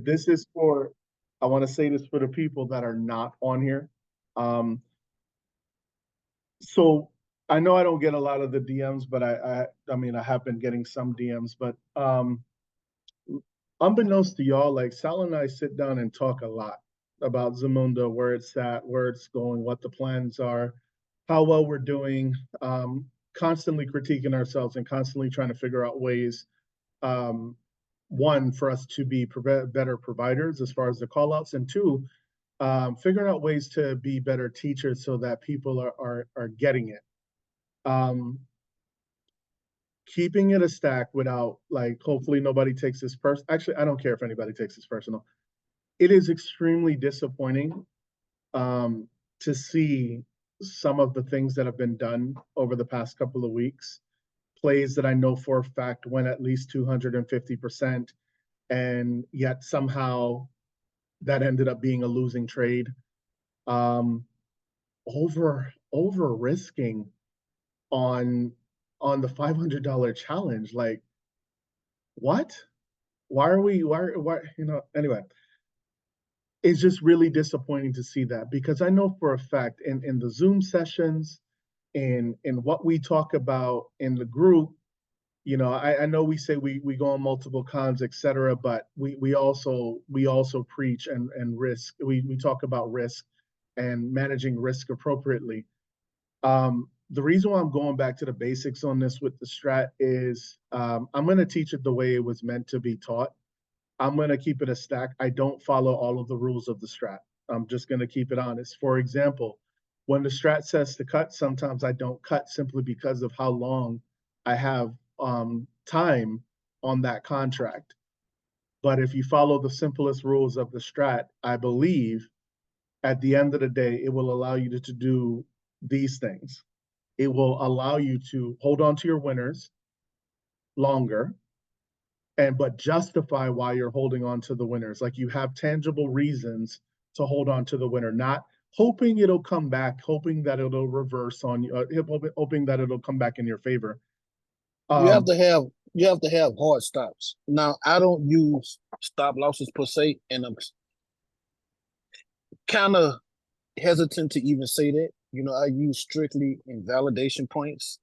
this is for, I want to say this for the people that are not on here. Um, so I know I don't get a lot of the DMs, but I mean, I have been getting some DMs, but unbeknownst to y'all, like Sal and I sit down and talk a lot about Zamunda, where it's at, where it's going, what the plans are, how well we're doing, constantly critiquing ourselves and constantly trying to figure out ways, um, one, for us to be better providers as far as the call outs, and two, figuring out ways to be better teachers so that people are getting it. Keeping it a stack without, like, hopefully nobody takes this person. Actually, I don't care if anybody takes this personal. It is extremely disappointing to see some of the things that have been done over the past couple of weeks. Plays that I know for a fact went at least 250%, and yet somehow that ended up being a losing trade. Um, over risking on the $500 challenge. Like, what? Why are we? Why? Anyway, it's just really disappointing to see that, because I know for a fact in the Zoom sessions, in what we talk about in the group, I know we say we go on multiple cons, etc., but we also preach and risk. We talk about risk and managing risk appropriately. The reason why I'm going back to the basics on this with the strat is, I'm going to teach it the way it was meant to be taught. I'm going to keep it a stack. I don't follow all of the rules of the strat. I'm just going to keep it honest. For example, when the strat says to cut, sometimes I don't cut simply because of how long I have time on that contract. But if you follow the simplest rules of the strat, I believe at the end of the day, it will allow you to do these things. It will allow you to hold on to your winners longer, but justify why you're holding on to the winners. Like, you have tangible reasons to hold on to the winner, not hoping it'll come back, hoping that it'll reverse on you, hoping that it'll come back in your favor. You have to have hard stops. Now, I don't use stop losses per se, and I'm kind of hesitant to even say that. I use strictly invalidation points.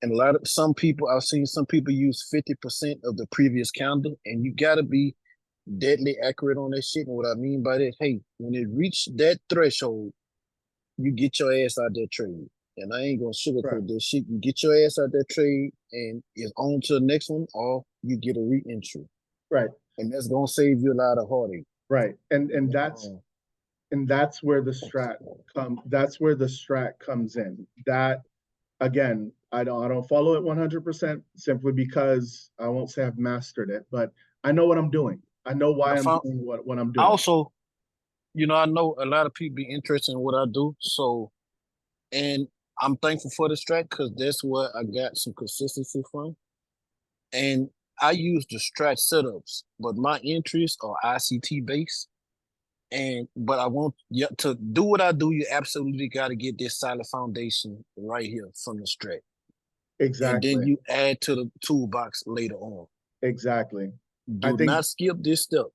And I've seen some people use 50% of the previous calendar, and you gotta be deadly accurate on that shit. And what I mean by that, hey, when it reached that threshold, you get your ass out that trade. And I ain't gonna sugarcoat that shit. You get your ass out that trade, and it's on to the next one, or you get a re-entry. Right. And that's gonna save you a lot of heartache. Right. And that's where the strat comes in. That, again, I don't follow it 100% simply because I won't say I've mastered it, but I know what I'm doing. I know why I'm doing what I'm doing. Also, I know a lot of people be interested in what I do. So, and I'm thankful for the strat because that's where I got some consistency from. And I use the strat setups, but my entries are ICT based. But I want to do what I do. You absolutely got to get this solid foundation right here from the strat. Exactly. And then you add to the toolbox later on. Exactly. Do not skip this step.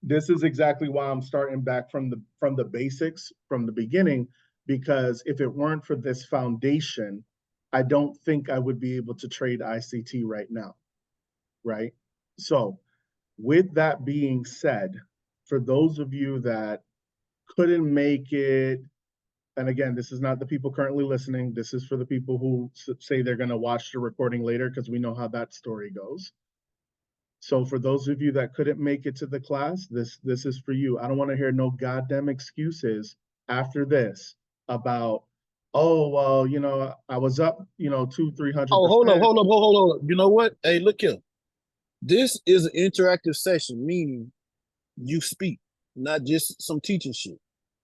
This is exactly why I'm starting back from the basics, from the beginning, because if it weren't for this foundation, I don't think I would be able to trade ICT right now. Right? So, with that being said, for those of you that couldn't make it, and again, this is not the people currently listening, this is for the people who say they're going to watch the recording later, because we know how that story goes. So for those of you that couldn't make it to the class, this is for you. I don't want to hear no goddamn excuses after this about, oh, well, I was up, 200-300%. Oh, hold up. You know what? Hey, look here. This is an interactive session, meaning you speak, not just some teaching shit.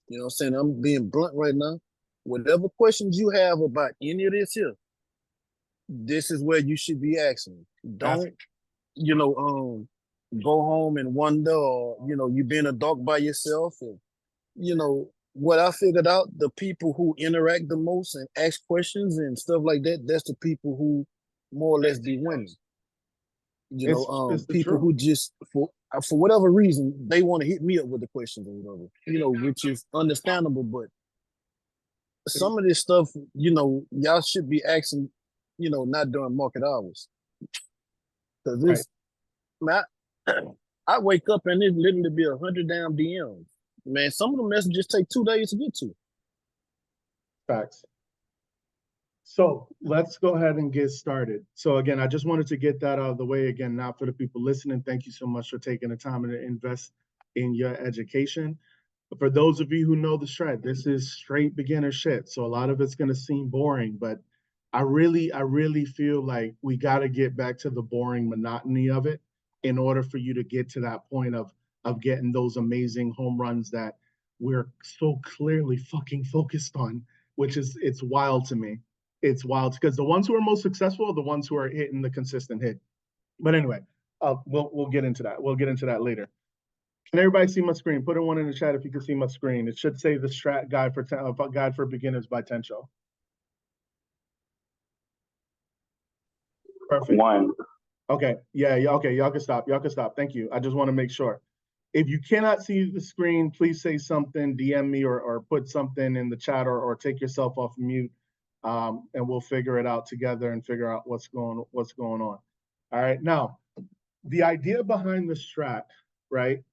You know what I'm saying? I'm being blunt right now. Whatever questions you have about any of this here, this is where you should be asking. Don't, go home and wonder, or, you being a dog by yourself. And, what I figured out, the people who interact the most and ask questions and stuff like that, that's the people who more or less be winning. It's the People truth. who just for whatever reason they want to hit me up with the questions or whatever, which is understandable. But some of this stuff, y'all should be asking, not during market hours, because Right. this, man, I wake up and it literally be 100 damn DMs. Man, some of the messages take 2 days to get to. Facts. So let's go ahead and get started. So again, I just wanted to get that out of the way again, not for the people listening. Thank you so much for taking the time to invest in your education. But for those of you who know the strat, this is straight beginner shit. So a lot of it's going to seem boring, but I really feel like we got to get back to the boring monotony of it in order for you to get to that point of getting those amazing home runs that we're so clearly fucking focused on, which is it's wild to me. It's wild because the ones who are most successful are the ones who are hitting the consistent hit. But anyway, we'll get into that. We'll get into that later. Can everybody see my screen? Put in one in the chat if you can see my screen. It should say the strat guide for beginners by Tensho. Perfect. One. Okay. Yeah. Okay. Y'all can stop. Y'all can stop. Thank you. I just want to make sure. If you cannot see the screen, please say something, DM me or put something in the chat or take yourself off mute, and we'll figure it out together and figure out what's going on. All right. Now, the idea behind the strat, right?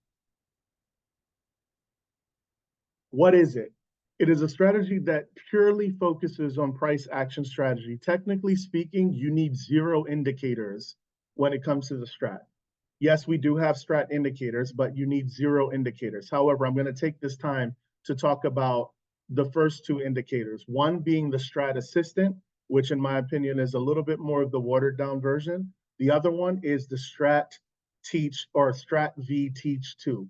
What is it? It is a strategy that purely focuses on price action strategy. Technically speaking, you need zero indicators when it comes to the strat. Yes, we do have strat indicators, but you need zero indicators. However, I'm going to take this time to talk about the first two indicators. One being the strat assistant, which in my opinion is a little bit more of the watered down version. The other one is the strat teach or strat v teach 2.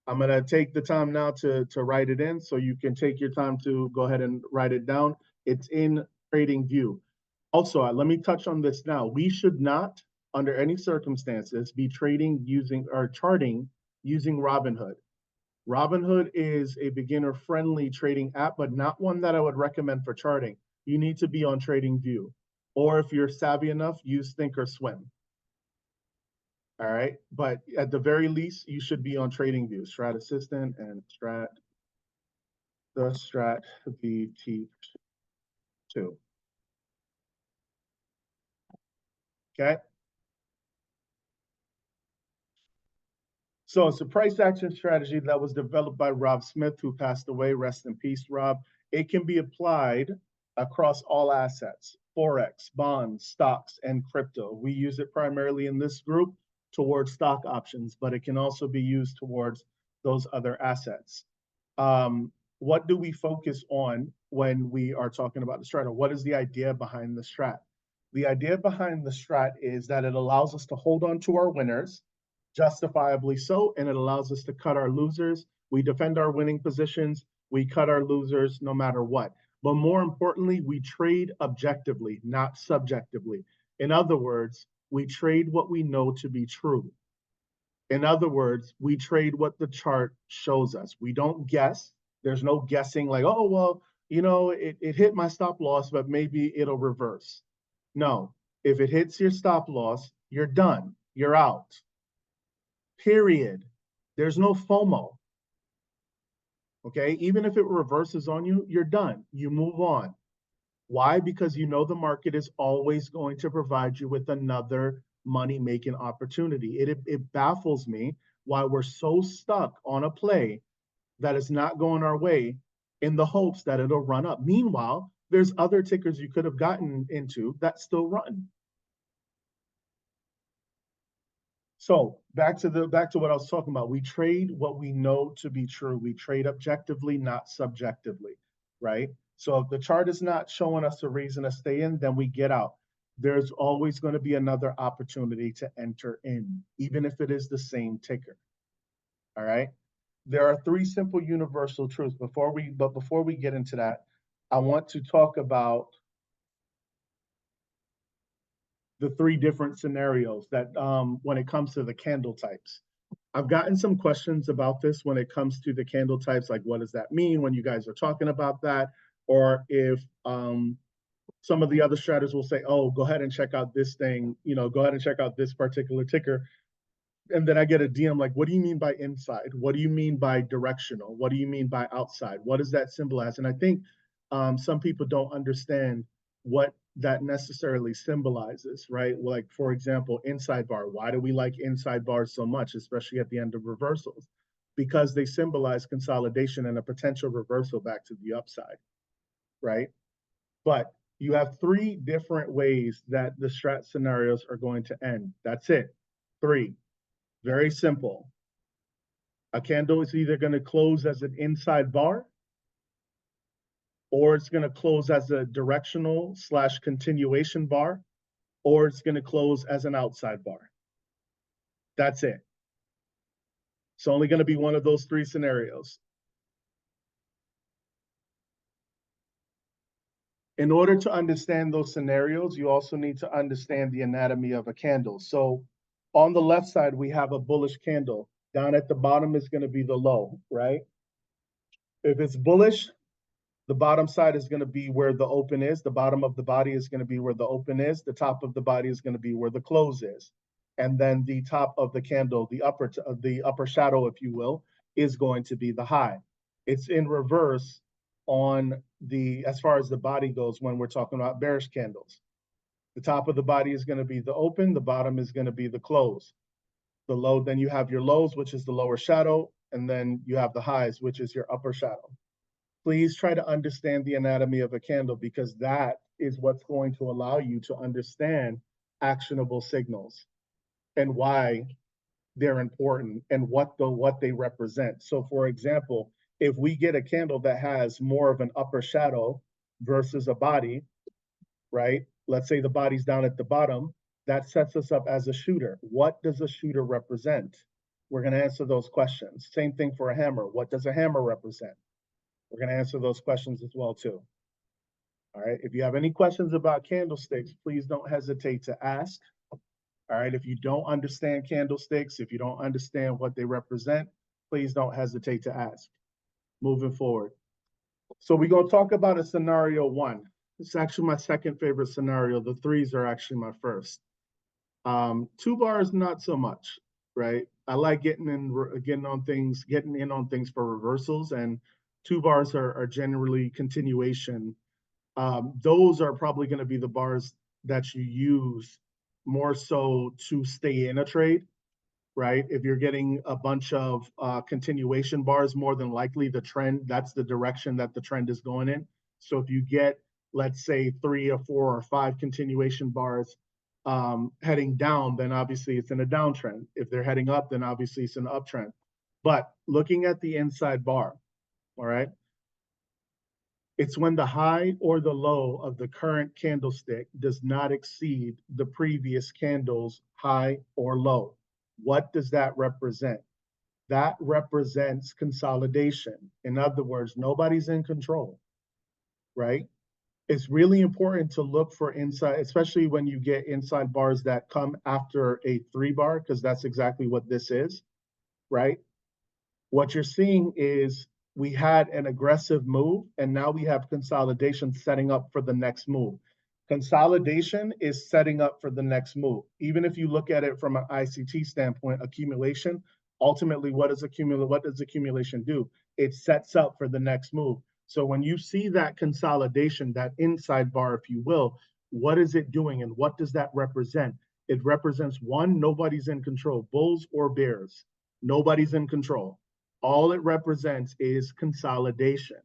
I'm going to take the time now to write it in so you can take your time to go ahead and write it down. It's in Trading View. Also, let me touch on this now. We should not, under any circumstances, be trading using or charting using Robinhood. Robinhood is a beginner-friendly trading app, but not one that I would recommend for charting. You need to be on Trading View. Or if you're savvy enough, use Thinkorswim. All right. But at the very least, you should be on Trading View, Strat Assistant and the Strat VT2. Okay. So it's a price action strategy that was developed by Rob Smith, who passed away. Rest in peace, Rob. It can be applied across all assets, Forex, bonds, stocks, and crypto. We use it primarily in this group towards stock options, but it can also be used towards those other assets. What do we focus on when we are talking about the strat? Or what is the idea behind the strat? The idea behind the strat is that it allows us to hold on to our winners, justifiably so, and it allows us to cut our losers. We defend our winning positions, we cut our losers no matter what. But more importantly, we trade objectively, not subjectively. In other words, we trade what we know to be true. In other words, we trade what the chart shows us. We don't guess. There's no guessing like, oh, well, it hit my stop loss, but maybe it'll reverse. No, if it hits your stop loss, you're done. You're out. Period. There's no FOMO. Okay. Even if it reverses on you, you're done. You move on. Why? Because you know the market is always going to provide you with another money making opportunity. It baffles me why we're so stuck on a play that is not going our way in the hopes that it'll run up. Meanwhile, there's other tickers you could have gotten into that still run. So back to what I was talking about. We trade what we know to be true. We trade objectively, not subjectively, right? So if the chart is not showing us a reason to stay in, then we get out. There's always going to be another opportunity to enter in, even if it is the same ticker. All right. There are three simple universal truths. Before we get into that, I want to talk about the three different scenarios that when it comes to the candle types. I've gotten some questions about this when it comes to the candle types, like what does that mean when you guys are talking about that, or if Some of the other strategists will say, oh, go ahead and check out this thing, go ahead and check out this particular ticker. And then I get a DM like, what do you mean by inside? What do you mean by directional? What do you mean by outside? What does that symbolize? And I think some people don't understand what that necessarily symbolizes, right? Like, for example, inside bar. Why do we like inside bars so much, especially at the end of reversals? Because they symbolize consolidation and a potential reversal back to the upside, right? But you have three different ways that the strat scenarios are going to end. That's it. Three. Very simple. A candle is either going to close as an inside bar or it's going to close as a directional / continuation bar, or it's going to close as an outside bar. That's it. It's only going to be one of those three scenarios. In order to understand those scenarios, you also need to understand the anatomy of a candle. So on the left side, we have a bullish candle. Down at the bottom is going to be the low, right? If it's bullish, the bottom side is going to be where the open is. The bottom of the body is going to be where the open is. The top of the body is going to be where the close is. And then the top of the candle, the upper shadow, if you will, is going to be the high. It's in reverse on the, as far as the body goes, when we're talking about bearish candles. The top of the body is going to be the open. The bottom is going to be the close. The low, then you have your lows, which is the lower shadow. And then you have the highs, which is your upper shadow. Please try to understand the anatomy of a candle, because that is what's going to allow you to understand actionable signals and why they're important and what they represent. So for example, if we get a candle that has more of an upper shadow versus a body, right? Let's say the body's down at the bottom, that sets us up as a shooter. What does a shooter represent? We're going to answer those questions. Same thing for a hammer. What does a hammer represent? We're going to answer those questions as well too. All right. If you have any questions about candlesticks, please don't hesitate to ask. All right. If you don't understand candlesticks, if you don't understand what they represent, please don't hesitate to ask. Moving forward. So we're going to talk about a scenario one. It's actually my second favorite scenario. The threes are actually my first. Two bars, not so much, right? I like getting in on things for reversals, and two bars are generally continuation. Those are probably going to be the bars that you use more so to stay in a trade, right? If you're getting a bunch of continuation bars, more than likely that's the direction that the trend is going in. So if you get, let's say, 3 or 4 or 5 continuation bars heading down, then obviously it's in a downtrend. If they're heading up, then obviously it's an uptrend. But looking at the inside bar, all right, it's when the high or the low of the current candlestick does not exceed the previous candle's high or low. What does that represent? That represents consolidation. In other words, nobody's in control, right? It's really important to look for inside, especially when you get inside bars that come after a 3-bar, because that's exactly what this is, right? What you're seeing is we had an aggressive move, and now we have consolidation setting up for the next move. Consolidation is setting up for the next move. Even if you look at it from an ICT standpoint, accumulation, ultimately, what does accumulation do? It sets up for the next move. So when you see that consolidation, that inside bar, if you will, what is it doing and what does that represent? It represents, one, nobody's in control, bulls or bears. Nobody's in control. All it represents is consolidation.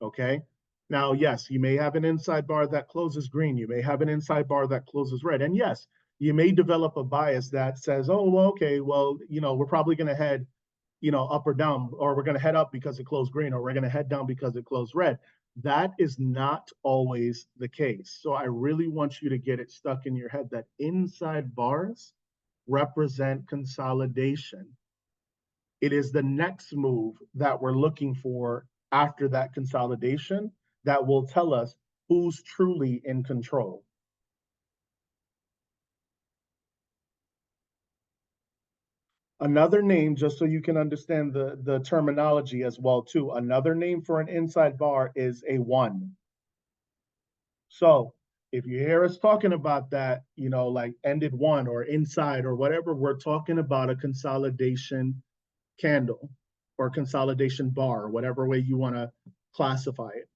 Okay. Now, yes, you may have an inside bar that closes green. You may have an inside bar that closes red. And yes, you may develop a bias that says, oh, well, okay, well, we're probably going to head, up or down, or we're going to head up because it closed green, or we're going to head down because it closed red. That is not always the case. So I really want you to get it stuck in your head that inside bars represent consolidation. It is the next move that we're looking for after that consolidation that will tell us who's truly in control. Another name, just so you can understand the terminology as well too, another name for an inside bar is a 1. So if you hear us talking about that, like ended one or inside or whatever, we're talking about a consolidation candle or consolidation bar, whatever way you want to classify it.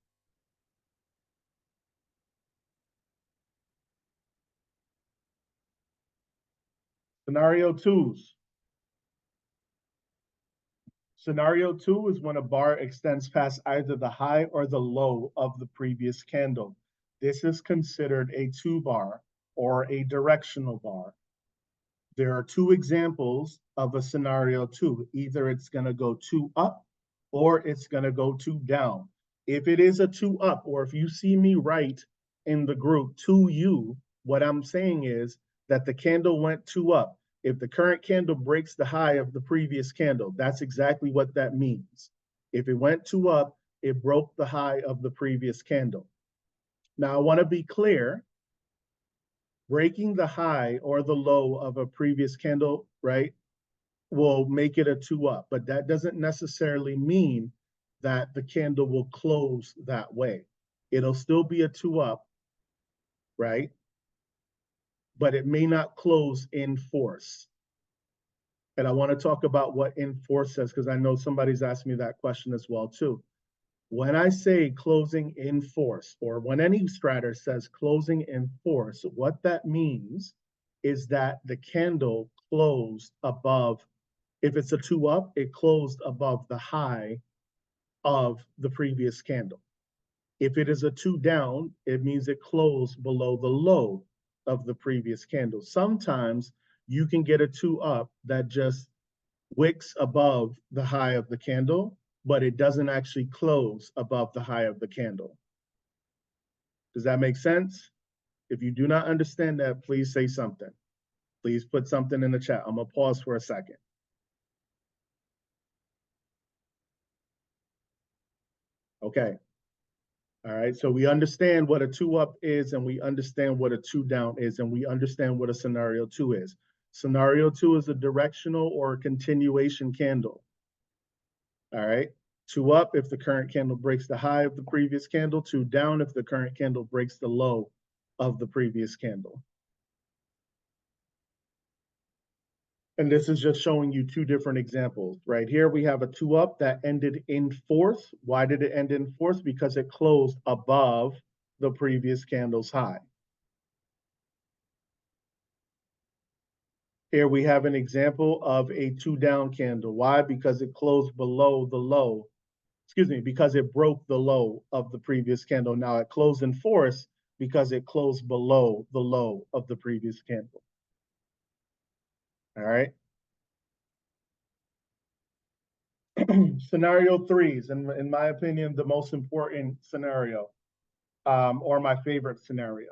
Scenario twos. Scenario two is when a bar extends past either the high or the low of the previous candle. This is considered a two bar or a directional bar. There are two examples of a scenario two. Either it's going to go two up or it's going to go two down. If it is a two up, or if you see me write in the group to you, what I'm saying is that the candle went two up. If the current candle breaks the high of the previous candle, that's exactly what that means. If it went two up, it broke the high of the previous candle. Now, I want to be clear, breaking the high or the low of a previous candle, right, will make it a two up, but that doesn't necessarily mean that the candle will close that way. It'll still be a two up, right? But it may not close in force. And I want to talk about what in force says, because I know somebody's asked me that question as well too. When I say closing in force, or when any stratter says closing in force, what that means is that the candle closed above, if it's a two up, it closed above the high of the previous candle. If it is a two down, it means it closed below the low of the previous candle. Sometimes you can get a two up that just wicks above the high of the candle, but it doesn't actually close above the high of the candle. Does that make sense? If you do not understand that, please say something. Please put something in the chat. I'm gonna pause for a second. Okay. All right. So we understand what a two up is, and we understand what a two down is, and we understand what a scenario two is. Scenario two is a directional or a continuation candle. All right. Two up if the current candle breaks the high of the previous candle, two down if the current candle breaks the low of the previous candle. And this is just showing you two different examples. Right here, we have a two up that ended in force. Why did it end in force? Because it closed above the previous candle's high. Here we have an example of a two down candle. Why? Because it closed below the low. Excuse me, because it broke the low of the previous candle. Now it closed in force because it closed below the low of the previous candle. All right. Scenario three is, in my opinion, the most important scenario, or my favorite scenario.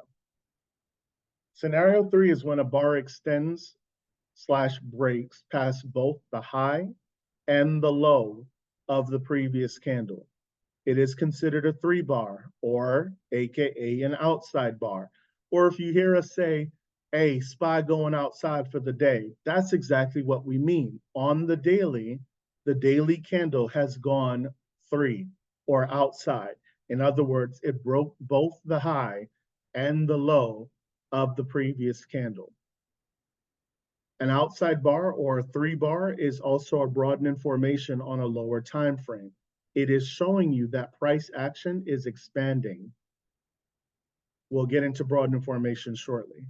Scenario three is when a bar extends slash breaks past both the high and the low of the previous candle. It is considered a three bar, or AKA an outside bar. Or if you hear us say, hey, SPY going outside for the day, that's exactly what we mean. On the daily candle has gone three or outside. In other words, it broke both the high and the low of the previous candle. An outside bar or a three bar is also a broadening formation on a lower time frame. It is showing you that price action is expanding. We'll get into broadening formation shortly.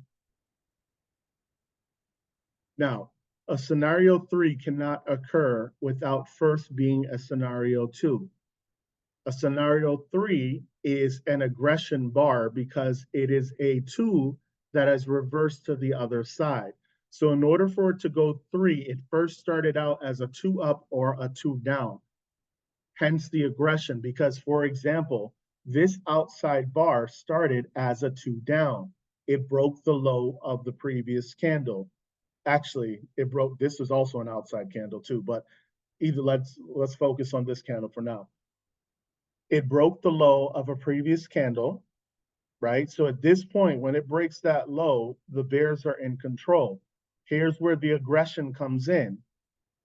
Now, a scenario three cannot occur without first being a scenario two. A scenario three is an aggression bar because it is a two that has reversed to the other side. So in order for it to go three, it first started out as a two up or a two down. Hence the aggression, because for example, this outside bar started as a two down. It broke the low of the previous candle. Actually, this was also an outside candle too, but either let's focus on this candle for now. It broke the low of a previous candle, right? So at this point, when it breaks that low, the bears are in control. Here's where the aggression comes in.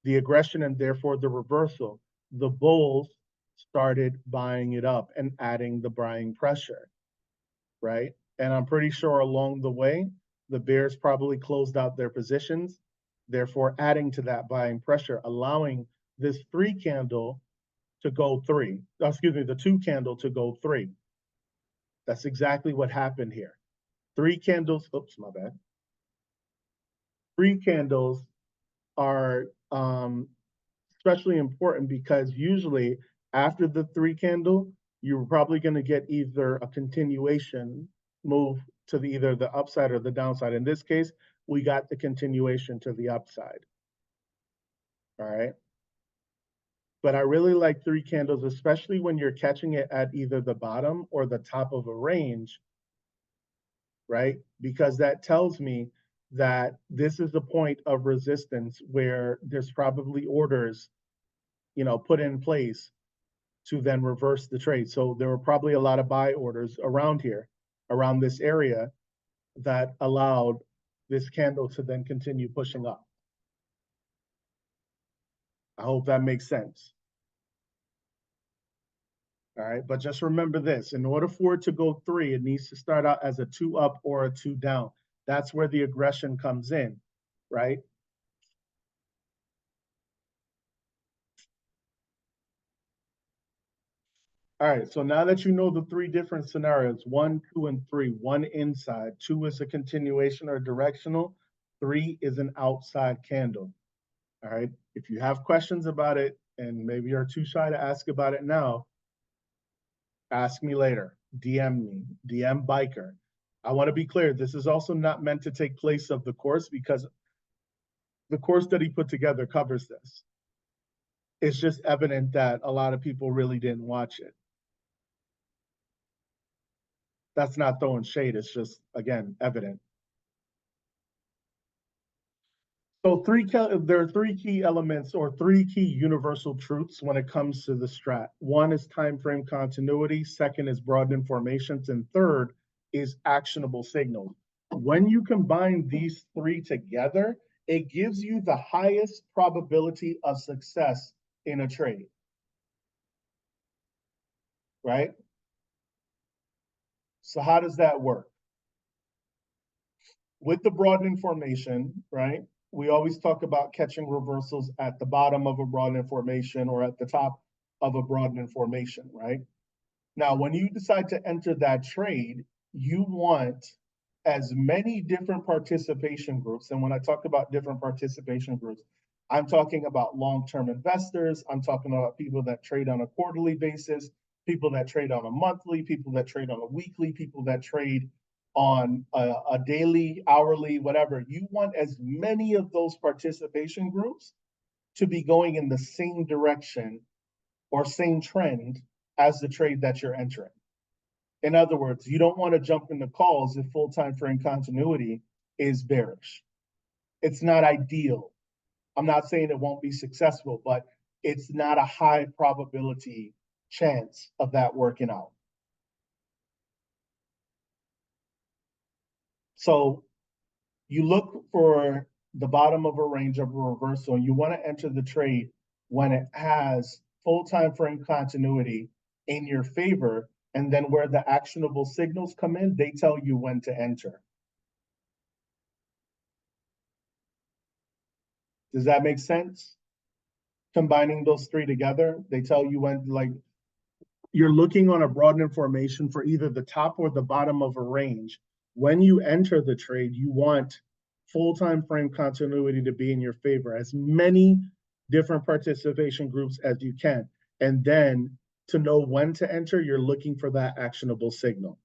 The aggression and therefore the reversal. The bulls started buying it up and adding the buying pressure. right? And I'm pretty sure along the way, the bears probably closed out their positions, therefore adding to that buying pressure, allowing this three candle to go three. Excuse me, the two candle to go three. That's exactly what happened here. Three candles, oops, my bad. Three candles are especially important because usually after the three candle, you're probably going to get either a continuation move to the either the upside or the downside. In this case, we got the continuation to the upside. All right. But I really like three candles, especially when you're catching it at either the bottom or the top of a range, right? Because that tells me that this is the point of resistance where there's probably orders, put in place to then reverse the trade. So there were probably a lot of buy orders around here, around this area, that allowed this candle to then continue pushing up. I hope that makes sense. All right, but just remember this, in order for it to go three, it needs to start out as a two up or a two down. That's where the aggression comes in, right? All right, so now that you know the three different scenarios, 1, 2, and 3, one inside, 2 is a continuation or directional, 3 is an outside candle. All right, if you have questions about it and maybe you're too shy to ask about it now, ask me later. DM me, DM Biker. I want to be clear, this is also not meant to take place of the course because the course that he put together covers this. It's just evident that a lot of people really didn't watch it. That's not throwing shade, it's just, again, evident. So there are three key elements or three key universal truths when it comes to the strat. One is time frame continuity, second is broadening formations, and third is actionable signals. When you combine these three together, it gives you the highest probability of success in a trade, right? So how does that work? With the broadening formation, right? We always talk about catching reversals at the bottom of a broadening formation or at the top of a broadening formation, right? Now, when you decide to enter that trade, you want as many different participation groups. And when I talk about different participation groups, I'm talking about long-term investors. I'm talking about people that trade on a quarterly basis, people that trade on a monthly, people that trade on a weekly, people that trade on a daily, hourly, whatever. You want as many of those participation groups to be going in the same direction or same trend as the trade that you're entering. In other words, you don't want to jump into calls if full time frame continuity is bearish. It's not ideal. I'm not saying it won't be successful, but it's not a high probability chance of that working out. So you look for the bottom of a range of a reversal, and you want to enter the trade when it has full time frame continuity in your favor. And then where the actionable signals come in, they tell you when to enter. Does that make sense? Combining those three together, they tell you when, like, you're looking on a broadening formation for either the top or the bottom of a range. When you enter the trade, you want full time frame continuity to be in your favor, as many different participation groups as you can. And then to know when to enter, you're looking for that actionable signal,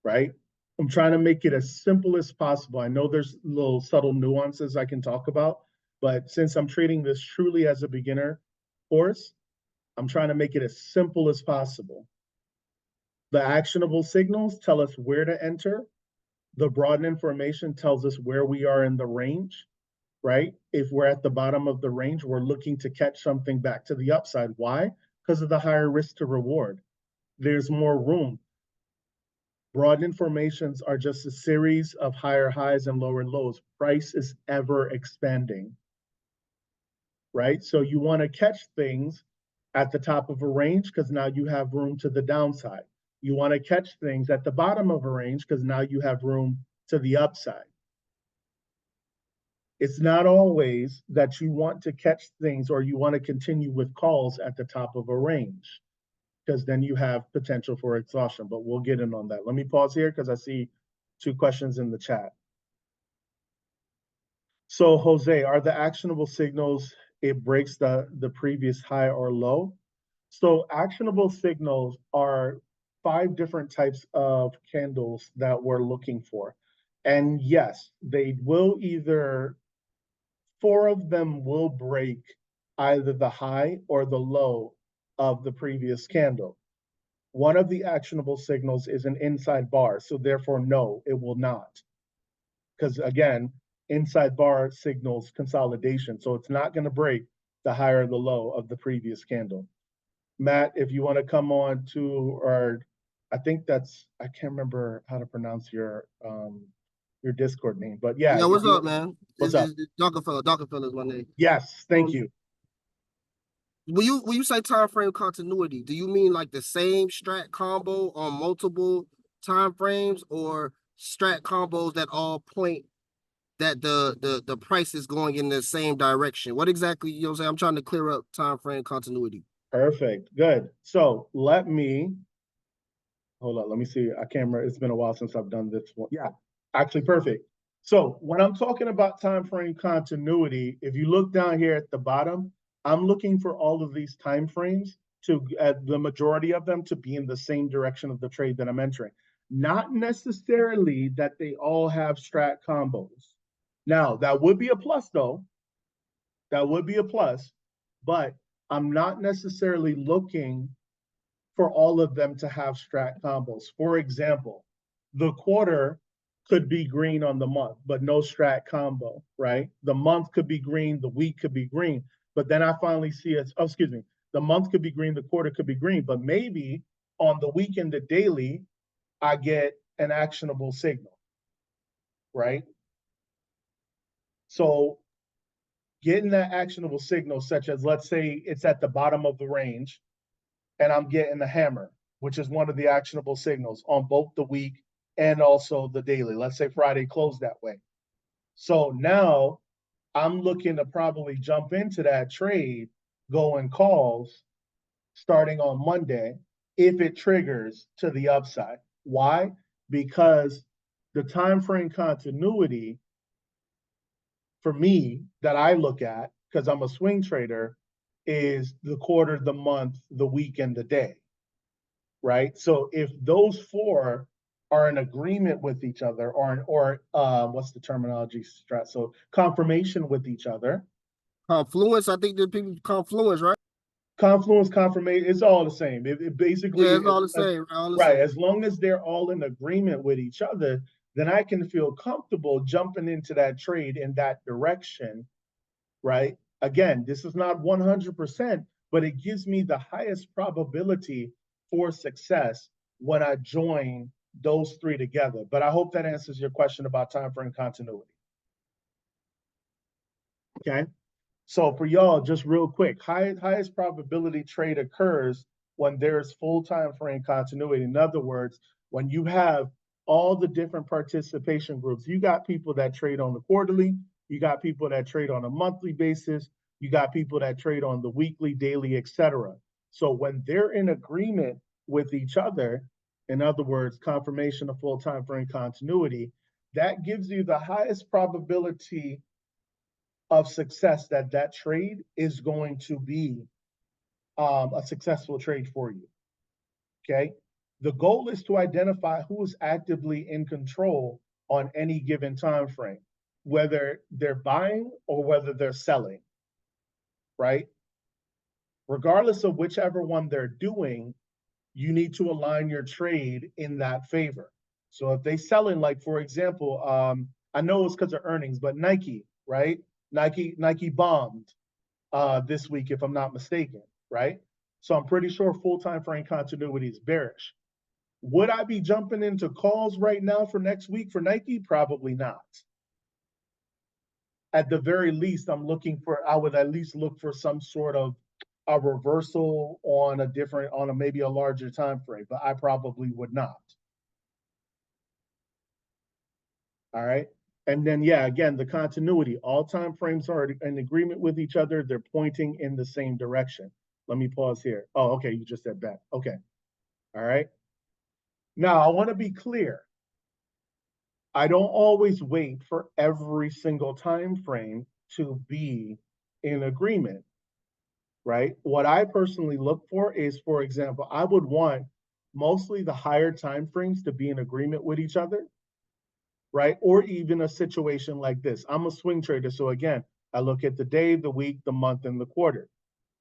right? I'm trying to make it as simple as possible. I know there's little subtle nuances I can talk about, but since I'm treating this truly as a beginner course, I'm trying to make it as simple as possible. The actionable signals tell us where to enter. The broadened information tells us where we are in the range, right? If we're at the bottom of the range, we're looking to catch something back to the upside. Why? Because of the higher risk to reward. There's more room. Broad informations are just a series of higher highs and lower lows. Price is ever expanding, right? So you want to catch things at the top of a range because now you have room to the downside. You want to catch things at the bottom of a range because now you have room to the upside. It's not always that you want to catch things or you want to continue with calls at the top of a range because then you have potential for exhaustion, but we'll get in on that. Let me pause here because I see 2 questions in the chat. So Jose, are the actionable signals, it breaks the previous high or low? So actionable signals are 5 different types of candles that we're looking for. And yes, they will either, 4 of them will break either the high or the low of the previous candle. One of the actionable signals is an inside bar, so therefore, no, it will not. Because again, inside bar signals consolidation, so it's not going to break the high or the low of the previous candle. Matt, if you want to come on to, or I think that's, I can't remember how to pronounce your Discord name, but yeah, Yeah, if what's you, up, man? what's It's, up? it's Dunkerfella. Dunkerfella is my name. Yes, thank you. When you say time frame continuity, do you mean like the same strat combo on multiple time frames, or strat combos that all point that the price is going in the same direction? What exactly, you know what I'm saying? I'm trying to clear up time frame continuity. Perfect, good. So let me, hold on, let me see. I can't remember. It's been a while since I've done this one. Yeah, actually, perfect. So when I'm talking about time frame continuity, if you look down here at the bottom, I'm looking for all of these time frames to the majority of them to be in the same direction of the trade that I'm entering. Not necessarily that they all have strat combos. Now, that would be a plus though. That would be a plus, but I'm not necessarily looking for all of them to have strat combos. For example, the quarter could be green on the month, but no strat combo, right? The month could be green, the week could be green, but then I finally see it. Oh, excuse me. The month could be green, the quarter could be green, but maybe on the weekend, the daily, I get an actionable signal, right? So getting that actionable signal, such as let's say it's at the bottom of the range, and I'm getting the hammer, which is one of the actionable signals on both the week and also the daily. Let's say Friday closed that way. So now I'm looking to probably jump into that trade, going calls starting on Monday if it triggers to the upside. Why? Because the time frame continuity for me that I look at, because I'm a swing trader, is the quarter, the month, the week, and the day, right? So if those 4 are in agreement with each other, or what's the terminology? So confirmation with each other. Confluence, I think the people confluence, right? Confluence, confirmation, it's all the same. It basically, Yeah, it's all the same, all the right, same. as long as they're all in agreement with each other, then I can feel comfortable jumping into that trade in that direction, right? Again, this is not 100%, but it gives me the highest probability for success when I join those 3 together. But I hope that answers your question about time frame continuity. Okay. So for y'all, just real quick, highest probability trade occurs when there's full time frame continuity. In other words, when you have all the different participation groups, you got people that trade on the quarterly, you got people that trade on a monthly basis, you got people that trade on the weekly, daily, etc. So when they're in agreement with each other, in other words, confirmation of full time frame continuity, that gives you the highest probability of success that that trade is going to be a successful trade for you. Okay. The goal is to identify who is actively in control on any given time frame, whether they're buying or whether they're selling, right? Regardless of whichever one they're doing, you need to align your trade in that favor. So if they selling, like for example, I know it's because of earnings, but Nike, right? Nike bombed this week, if I'm not mistaken, right? So I'm pretty sure full time frame continuity is bearish. Would I be jumping into calls right now for next week for Nike? Probably not. At the very least, I would at least look for some sort of a reversal on a maybe a larger time frame, but I probably would not. All right. And then, yeah, again, the continuity. All time frames are in agreement with each other. They're pointing in the same direction. Let me pause here. Oh, okay. You just said that. Okay. All right. Now, I want to be clear. I don't always wait for every single time frame to be in agreement, right? What I personally look for is, for example, I would want mostly the higher time frames to be in agreement with each other, right? Or even a situation like this. I'm a swing trader, so again, I look at the day, the week, the month, and the quarter,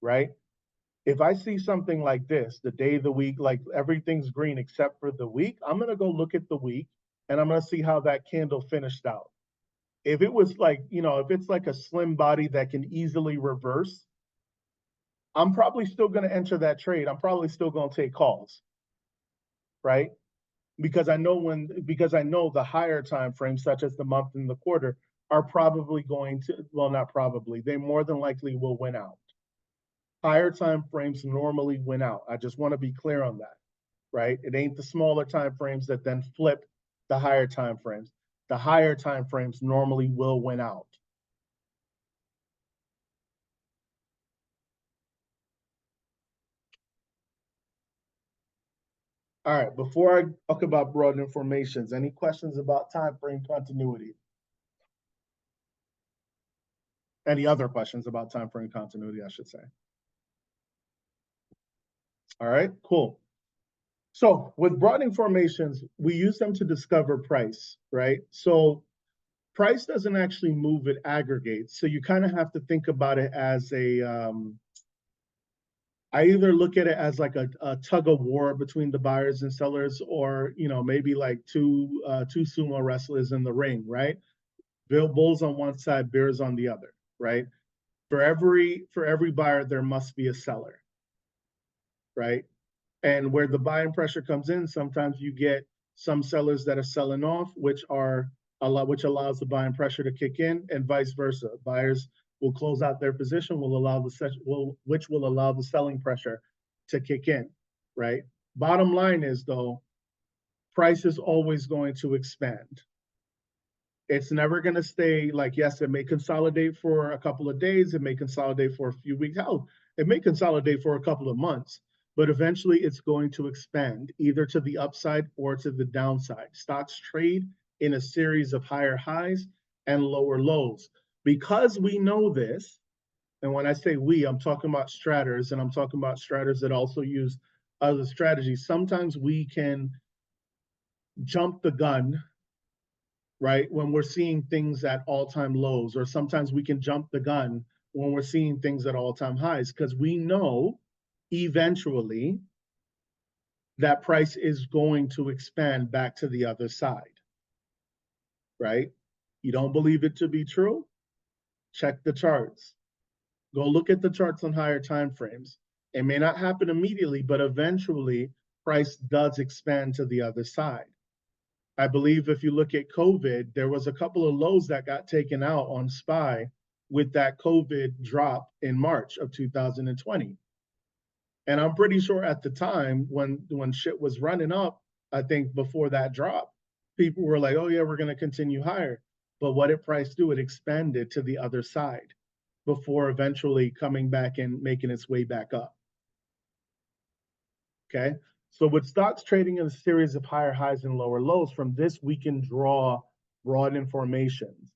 right? If I see something like this, the day, the week, like everything's green except for the week, I'm gonna go look at the week and I'm gonna see how that candle finished out. If it was like, if it's like a slim body that can easily reverse, I'm probably still gonna enter that trade. I'm probably still gonna take calls, right? Because I know the higher time frames, such as the month and the quarter, are probably going to, well, not probably, they more than likely will win out. Higher time frames normally win out. I just want to be clear on that, right? It ain't the smaller time frames that then flip the higher time frames. The higher time frames normally will win out. All right, before I talk about broad informations, any questions about time frame continuity? Any other questions about time frame continuity, I should say. All right, cool. So with broadening formations, we use them to discover price, right? So price doesn't actually move, it aggregates. So you kind of have to think about it as I either look at it as like a tug of war between the buyers and sellers, or maybe like two sumo wrestlers in the ring, right? Bulls on one side, bears on the other, right? For every buyer, there must be a seller, right? And where the buying pressure comes in, sometimes you get some sellers that are selling off, which allows the buying pressure to kick in, and vice versa. Buyers will close out their position, which will allow the selling pressure to kick in, right? Bottom line is though, price is always going to expand. It's never going to stay like, yes, it may consolidate for a couple of days, it may consolidate for a few weeks, hell, it may consolidate for a couple of months, but eventually it's going to expand either to the upside or to the downside. Stocks trade in a series of higher highs and lower lows. Because we know this, and when I say we, I'm talking about straters, and I'm talking about straters that also use other strategies. Sometimes we can jump the gun, right? When we're seeing things at all-time lows, or sometimes we can jump the gun when we're seeing things at all-time highs, because we know eventually that price is going to expand back to the other side, right? You don't believe it to be true? Check the charts. Go look at the charts on higher time frames. It may not happen immediately, but eventually price does expand to the other side. I believe if you look at COVID, there was a couple of lows that got taken out on SPY with that COVID drop in March of 2020. And I'm pretty sure at the time when shit was running up, I think before that drop, people were like, oh yeah, we're going to continue higher. But what did price do? It expanded to the other side before eventually coming back and making its way back up. Okay. So with stocks trading in a series of higher highs and lower lows, from this we can draw broad informations.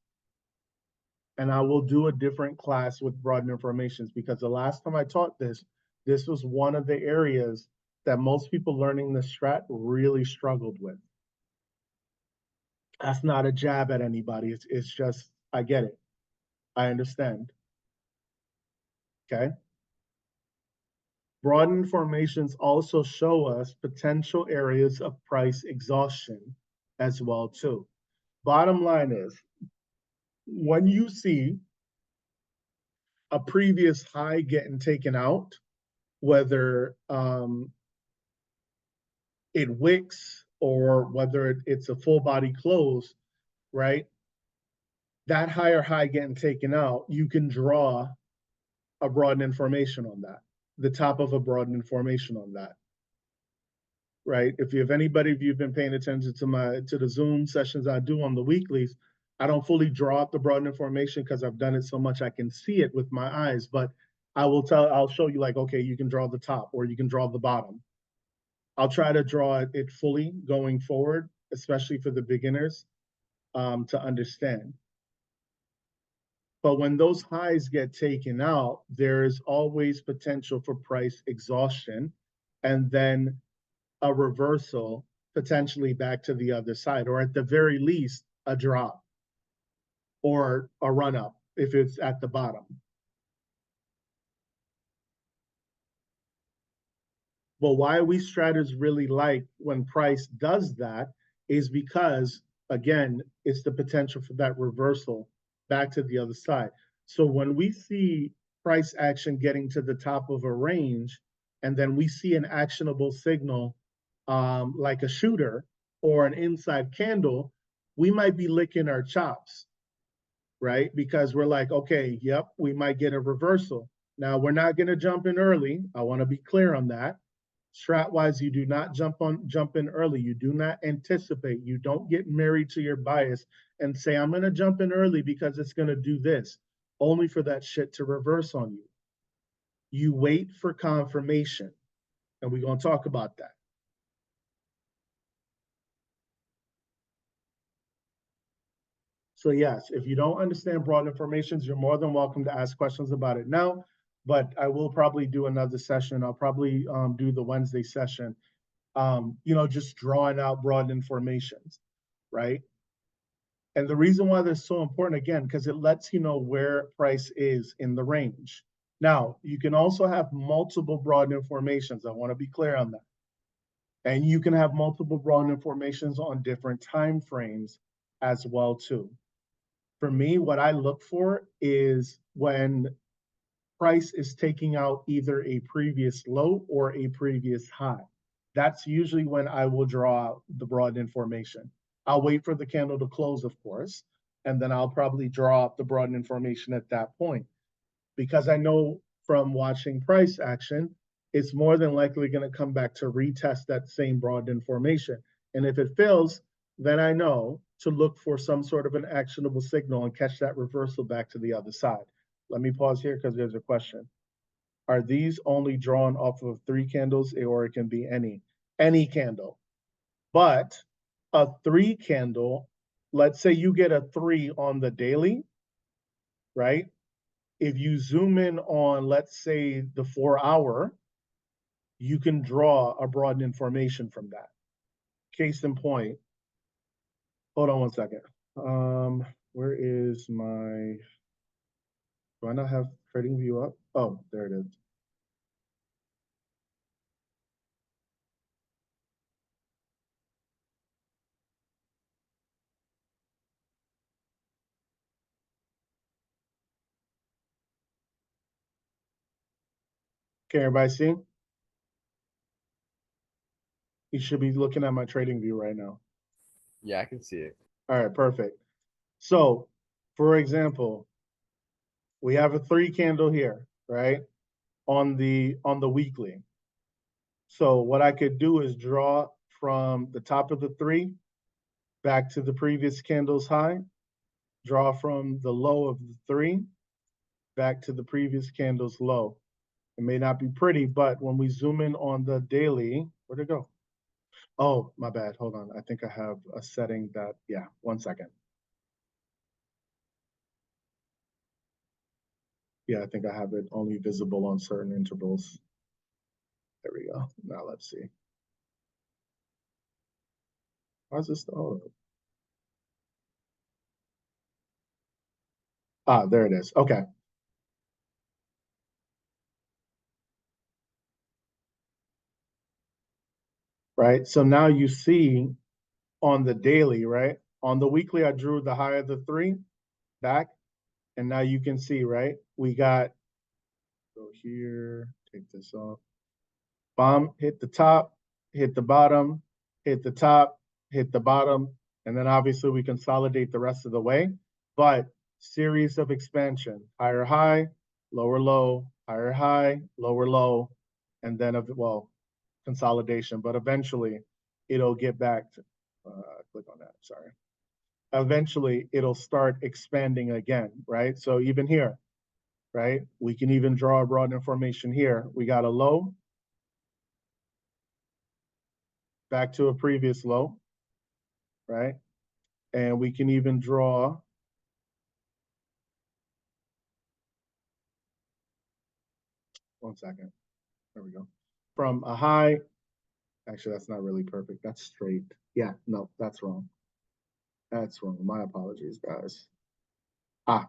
And I will do a different class with broad informations, because the last time I taught this was one of the areas that most people learning the strat really struggled with. That's not a jab at anybody. It's just, I get it. I understand. Okay. Broadened formations also show us potential areas of price exhaustion as well too. Bottom line is, when you see a previous high getting taken out, whether it wicks or whether it's a full body close, right? That higher high getting taken out, you can draw a broad information on that. the top of a broadening formation on that, right? If you've been paying attention to the Zoom sessions I do on the weeklies, I don't fully draw up the broadening formation because I've done it so much I can see it with my eyes, but I'll show you like, okay, you can draw the top or you can draw the bottom. I'll try to draw it fully going forward, especially for the beginners, to understand. But when those highs get taken out, there's always potential for price exhaustion and then a reversal potentially back to the other side, or at the very least, a drop or a run up if it's at the bottom. But why we strategists really like when price does that is because, again, it's the potential for that reversal back to the other side. So when we see price action getting to the top of a range, and then we see an actionable signal like a shooter or an inside candle, we might be licking our chops, right? Because we're like, okay, yep, we might get a reversal. Now, we're not going to jump in early. I want to be clear on that. Strat wise, you do not jump in early. You do not anticipate. You don't get married to your bias and say, I'm going to jump in early because it's going to do this, only for that shit to reverse on you. You wait for confirmation, and we're going to talk about that. So yes, if you don't understand broad informations, you're more than welcome to ask questions about it now, but I will probably do another session. I'll probably do the Wednesday session, just drawing out broad informations, right? And the reason why they're so important, again, because it lets you know where price is in the range. Now, you can also have multiple broad informations. I want to be clear on that. And you can have multiple broad informations on different time frames as well, too. For me, what I look for is when price is taking out either a previous low or a previous high. That's usually when I will draw out the broad information. I'll wait for the candle to close, of course, and then I'll probably draw up the broad information at that point. Because I know from watching price action, it's more than likely going to come back to retest that same broad information. And if it fails, then I know to look for some sort of an actionable signal and catch that reversal back to the other side. Let me pause here because there's a question. Are these only drawn off of 3 candles, or it can be any candle? But a 3 candle, let's say you get a 3 on the daily, right? If you zoom in on, let's say, the 4-hour, you can draw a broad information from that. Case in point, hold on one second. Where is my, do I not have trading view up? Oh, there it is. Okay, everybody see? You should be looking at my trading view right now. Yeah, I can see it. All right, perfect. So, for example, we have a 3 candle here, right? On the weekly. So what I could do is draw from the top of the 3 back to the previous candle's high, draw from the low of the 3 back to the previous candle's low. It may not be pretty, but when we zoom in on the daily, where'd it go? Oh, my bad. Hold on. I think I have a setting that, yeah, 1 second. Yeah, I think I have it only visible on certain intervals. There we go. Now let's see. How's this? Oh. Ah, there it is. Okay. Right. So now you see on the daily, right? On the weekly, I drew the high of the 3 back. And now you can see, right? We got, go here, take this off. Bomb, hit the top, hit the bottom, hit the top, hit the bottom. And then obviously we consolidate the rest of the way. But series of expansion, higher high, lower low, higher high, lower low, and then well, consolidation. But eventually, it'll get back to click on that. Sorry. Eventually, it'll start expanding again, right? So even here, right? We can even draw a broad information here. We got a low, back to a previous low, right? And we can even draw one second. There we go. From a high, actually, that's not really perfect. That's straight. Yeah, no, that's wrong. That's wrong. My apologies, guys.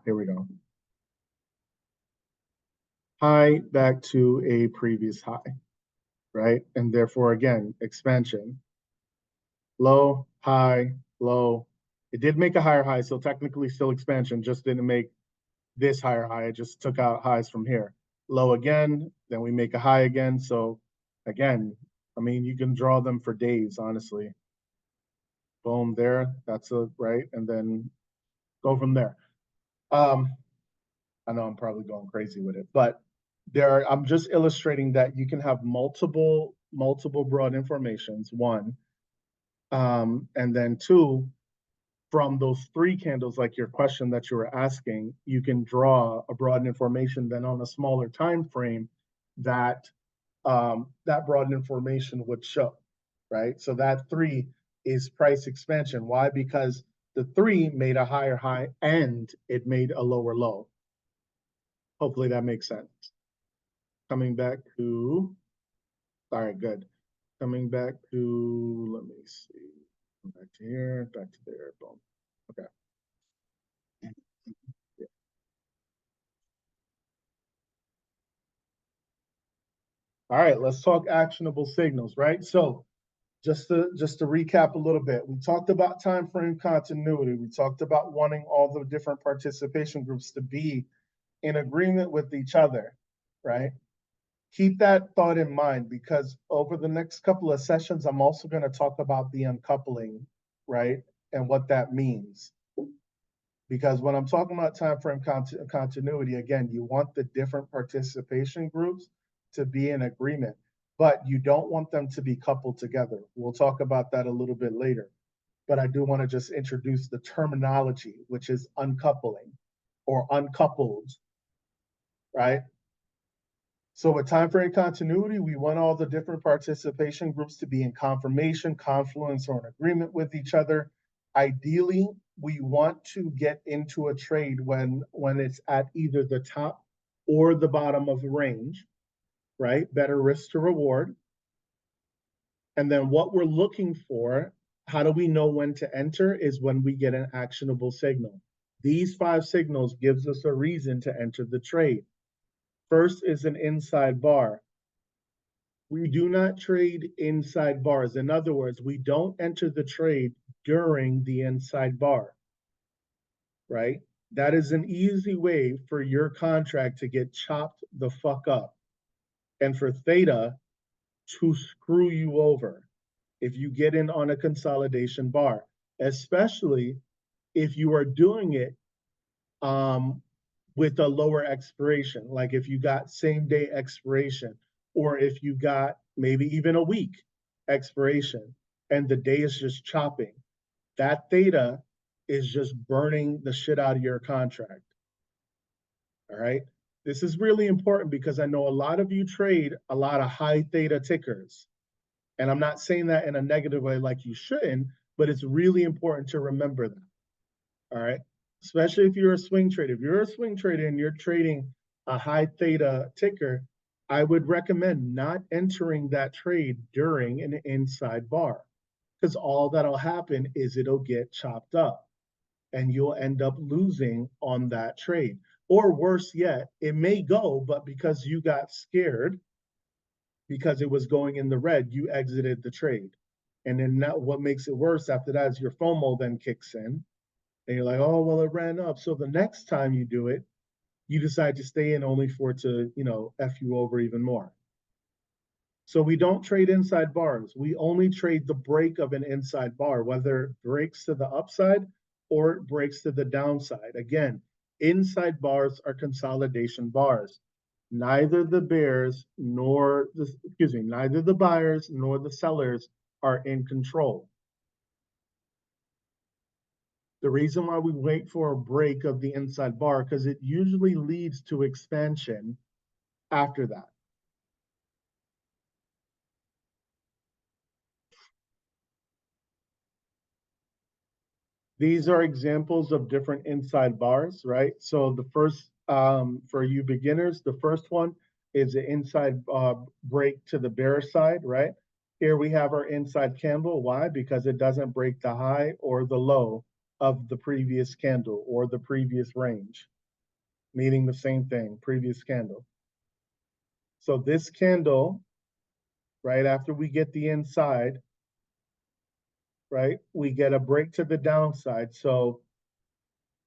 Here we go. High back to a previous high, right? And therefore, again, expansion. Low, high, low. It did make a higher high, so technically still expansion, just didn't make this higher high. It just took out highs from here. Low again, then we make a high again. So again, I mean, you can draw them for days, honestly. Boom, there, that's a right, and then go from there. I know I'm probably going crazy with it, but I'm just illustrating that you can have multiple broad informations, one, and then two, from those three candles, like your question that you were asking, you can draw a broad information. Then on a smaller time frame, that that broad information would show, right? So that three is price expansion. Why? Because the three made a higher high and it made a lower low. Hopefully that makes sense. Coming back to, all right, good. Coming back to, let me see. Back to here, back to there, boom. Okay. Yeah. All right, let's talk actionable signals, right? So just to recap a little bit, we talked about time frame continuity. We talked about wanting all the different participation groups to be in agreement with each other, right? Keep that thought in mind because over the next couple of sessions, I'm also going to talk about the uncoupling, right? And what that means. Because when I'm talking about time frame continuity, again, you want the different participation groups to be in agreement, but you don't want them to be coupled together. We'll talk about that a little bit later. But I do want to just introduce the terminology, which is uncoupling or uncoupled, right? So with time frame continuity, we want all the different participation groups to be in confirmation, confluence, or in agreement with each other. Ideally, we want to get into a trade when it's at either the top or the bottom of the range, right? Better risk to reward. And then what we're looking for, how do we know when to enter, is when we get an actionable signal. These 5 signals gives us a reason to enter the trade. First is an inside bar. We do not trade inside bars. In other words, we don't enter the trade during the inside bar, right? That is an easy way for your contract to get chopped the fuck up and for theta to screw you over if you get in on a consolidation bar, especially if you are doing it with a lower expiration, like if you got same day expiration, or if you got maybe even a week expiration and the day is just chopping, that theta is just burning the shit out of your contract. All right. This is really important because I know a lot of you trade a lot of high theta tickers. And I'm not saying that in a negative way like you shouldn't, but it's really important to remember that. All right. Especially if you're a swing trader. If you're a swing trader and you're trading a high theta ticker, I would recommend not entering that trade during an inside bar because all that'll happen is it'll get chopped up and you'll end up losing on that trade. Or worse yet, it may go, but because you got scared because it was going in the red, you exited the trade. And then now what makes it worse after that is your FOMO then kicks in and you're like, oh, well, it ran up. So the next time you do it, you decide to stay in only for it to, F you over even more. So we don't trade inside bars. We only trade the break of an inside bar, whether it breaks to the upside or it breaks to the downside. Again, inside bars are consolidation bars. neither the bears nor the, excuse me, neither the buyers nor the sellers are in control. The reason why we wait for a break of the inside bar, because it usually leads to expansion after that. These are examples of different inside bars, right? So the first, for you beginners, the first one is the inside break to the bear side, right? Here we have our inside candle. Why? Because it doesn't break the high or the low of the previous candle or the previous range, meaning the same thing, previous candle. So this candle, right after we get the inside, right, we get a break to the downside. So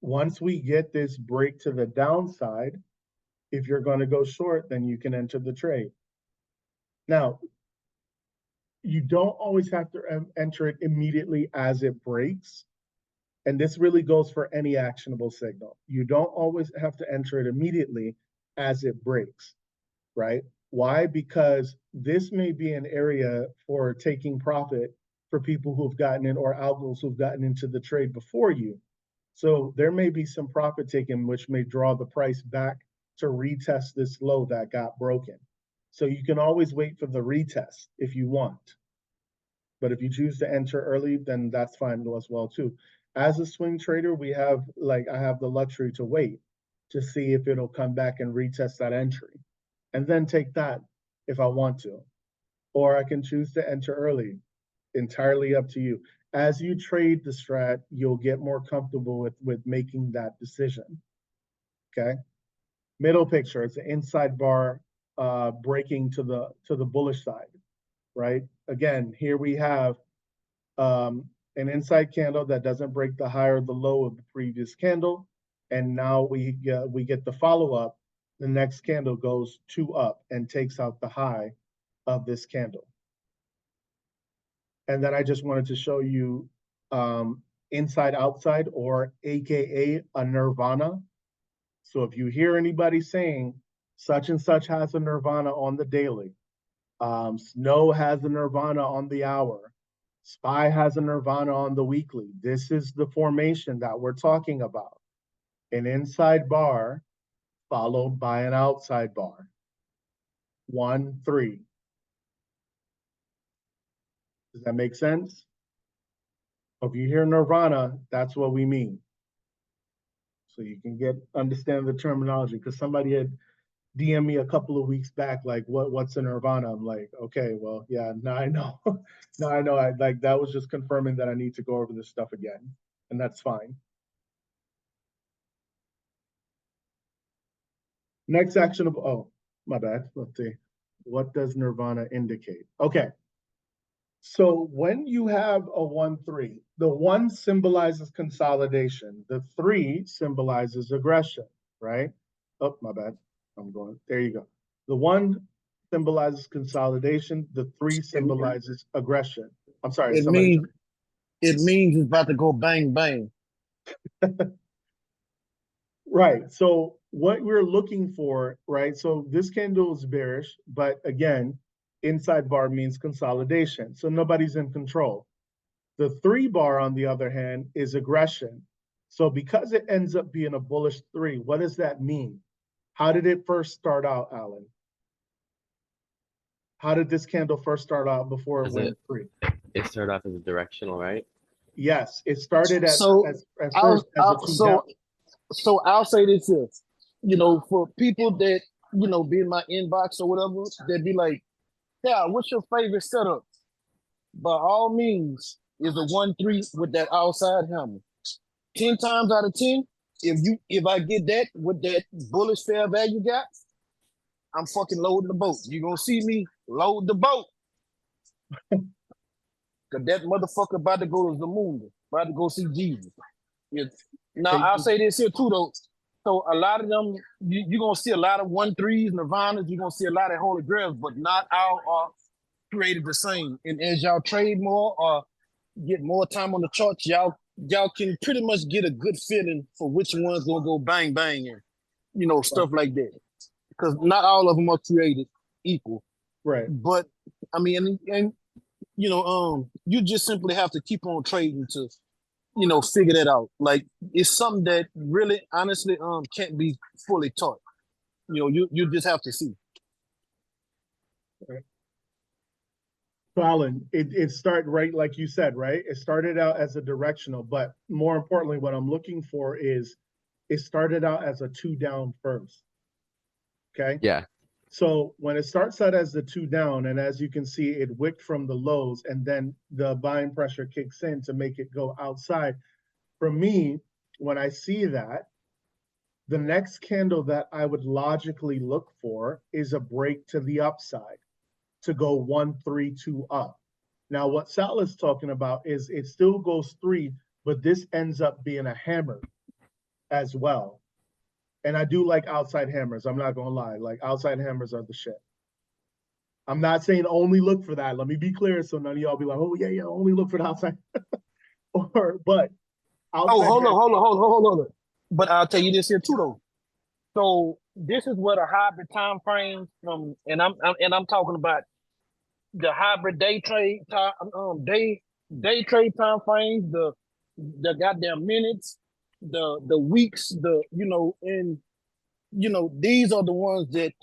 once we get this break to the downside, if you're going to go short, then you can enter the trade. Now, you don't always have to enter it immediately as it breaks. And this really goes for any actionable signal. You don't always have to enter it immediately as it breaks, right? Why? Because this may be an area for taking profit for people who've gotten in, or algos who've gotten into the trade before you. So there may be some profit taken, which may draw the price back to retest this low that got broken. So you can always wait for the retest if you want. But if you choose to enter early, then that's fine as well too. As a swing trader, we have, like, I have the luxury to wait to see if it'll come back and retest that entry, and then take that if I want to. Or I can choose to enter early, entirely up to you. As you trade the strat, you'll get more comfortable with making that decision. Okay. Middle picture, it's an inside bar breaking to the bullish side, right? Again, here we have an inside candle that doesn't break the high or the low of the previous candle, and now we get the follow up. The next candle goes 2 up and takes out the high of this candle. And then I just wanted to show you inside outside, or AKA a nirvana. So if you hear anybody saying such and such has a nirvana on the daily, Snow has a nirvana on the hour, SPY has a nirvana on the weekly, this is the formation that we're talking about. An inside bar followed by an outside bar. 1, 3. Does that make sense? If you hear nirvana, that's what we mean. So you can understand the terminology, because somebody had DM me a couple of weeks back, like, what's a nirvana? I'm like, okay, well, yeah, now I know. Now I know. Like, that was just confirming that I need to go over this stuff again, and that's fine. Next actionable. Oh, my bad. Let's see. What does nirvana indicate? Okay. So when you have a 1, 3, the 1 symbolizes consolidation. The 3 symbolizes aggression, right? Oh, my bad. There you go. The 1 symbolizes consolidation. The 3 symbolizes aggression. I'm sorry. It means it's about to go bang bang. Right. So what we're looking for, right? So this candle is bearish, but again, inside bar means consolidation. So nobody's in control. The 3 bar, on the other hand, is aggression. So because it ends up being a bullish 3, what does that mean? How did it first start out, Alan? How did this candle first start out before it went 3? It started off as a directional, right? Yes, it started at first as a 2 down. So I'll say this here, for people that, be in my inbox or whatever, they'd be like, yeah, what's your favorite setup? By all means, is a 1, 3 with that outside hammer. 10 times out of 10, if I get that with that bullish fair value gap, I'm fucking loading the boat. You're gonna see me load the boat. Cause that motherfucker about to go to Zamunda, about to go see Jesus. Now I'll say this here too though. So a lot of them, you're gonna see a lot of 1, 3s, Nirvanas, you're gonna see a lot of Holy Grails, but not all are created the same. And as y'all trade more or get more time on the charts, y'all can pretty much get a good feeling for which one's gonna go bang bang and stuff like that. because not all of them are created equal. Right. But I mean, and you know, you just simply have to keep on trading to, figure that out. Like it's something that really, honestly, can't be fully taught. You just have to see. Right. So Alan, it started right, like you said, right? It started out as a directional, but more importantly, what I'm looking for is it started out as a two down first. Okay. Yeah. So when it starts out as the two down, and as you can see, it wicked from the lows, and then the buying pressure kicks in to make it go outside. For me, when I see that, the next candle that I would logically look for is a break to the upside to go 132 up. Now, what Sal is talking about is it still goes three, but this ends up being a hammer as well. And I do like outside hammers. I'm not gonna lie. Like outside hammers are the shit. I'm not saying only look for that. Let me be clear so none of y'all be like, oh yeah, only look for the outside. But Oh, outside hold on, hammers. hold on, hold on, hold on. But I'll tell you this here too, though. So this is where the hybrid time frames from, and I'm talking about the hybrid day trade time, day trade time frames, the goddamn minutes, the weeks, and these are the ones that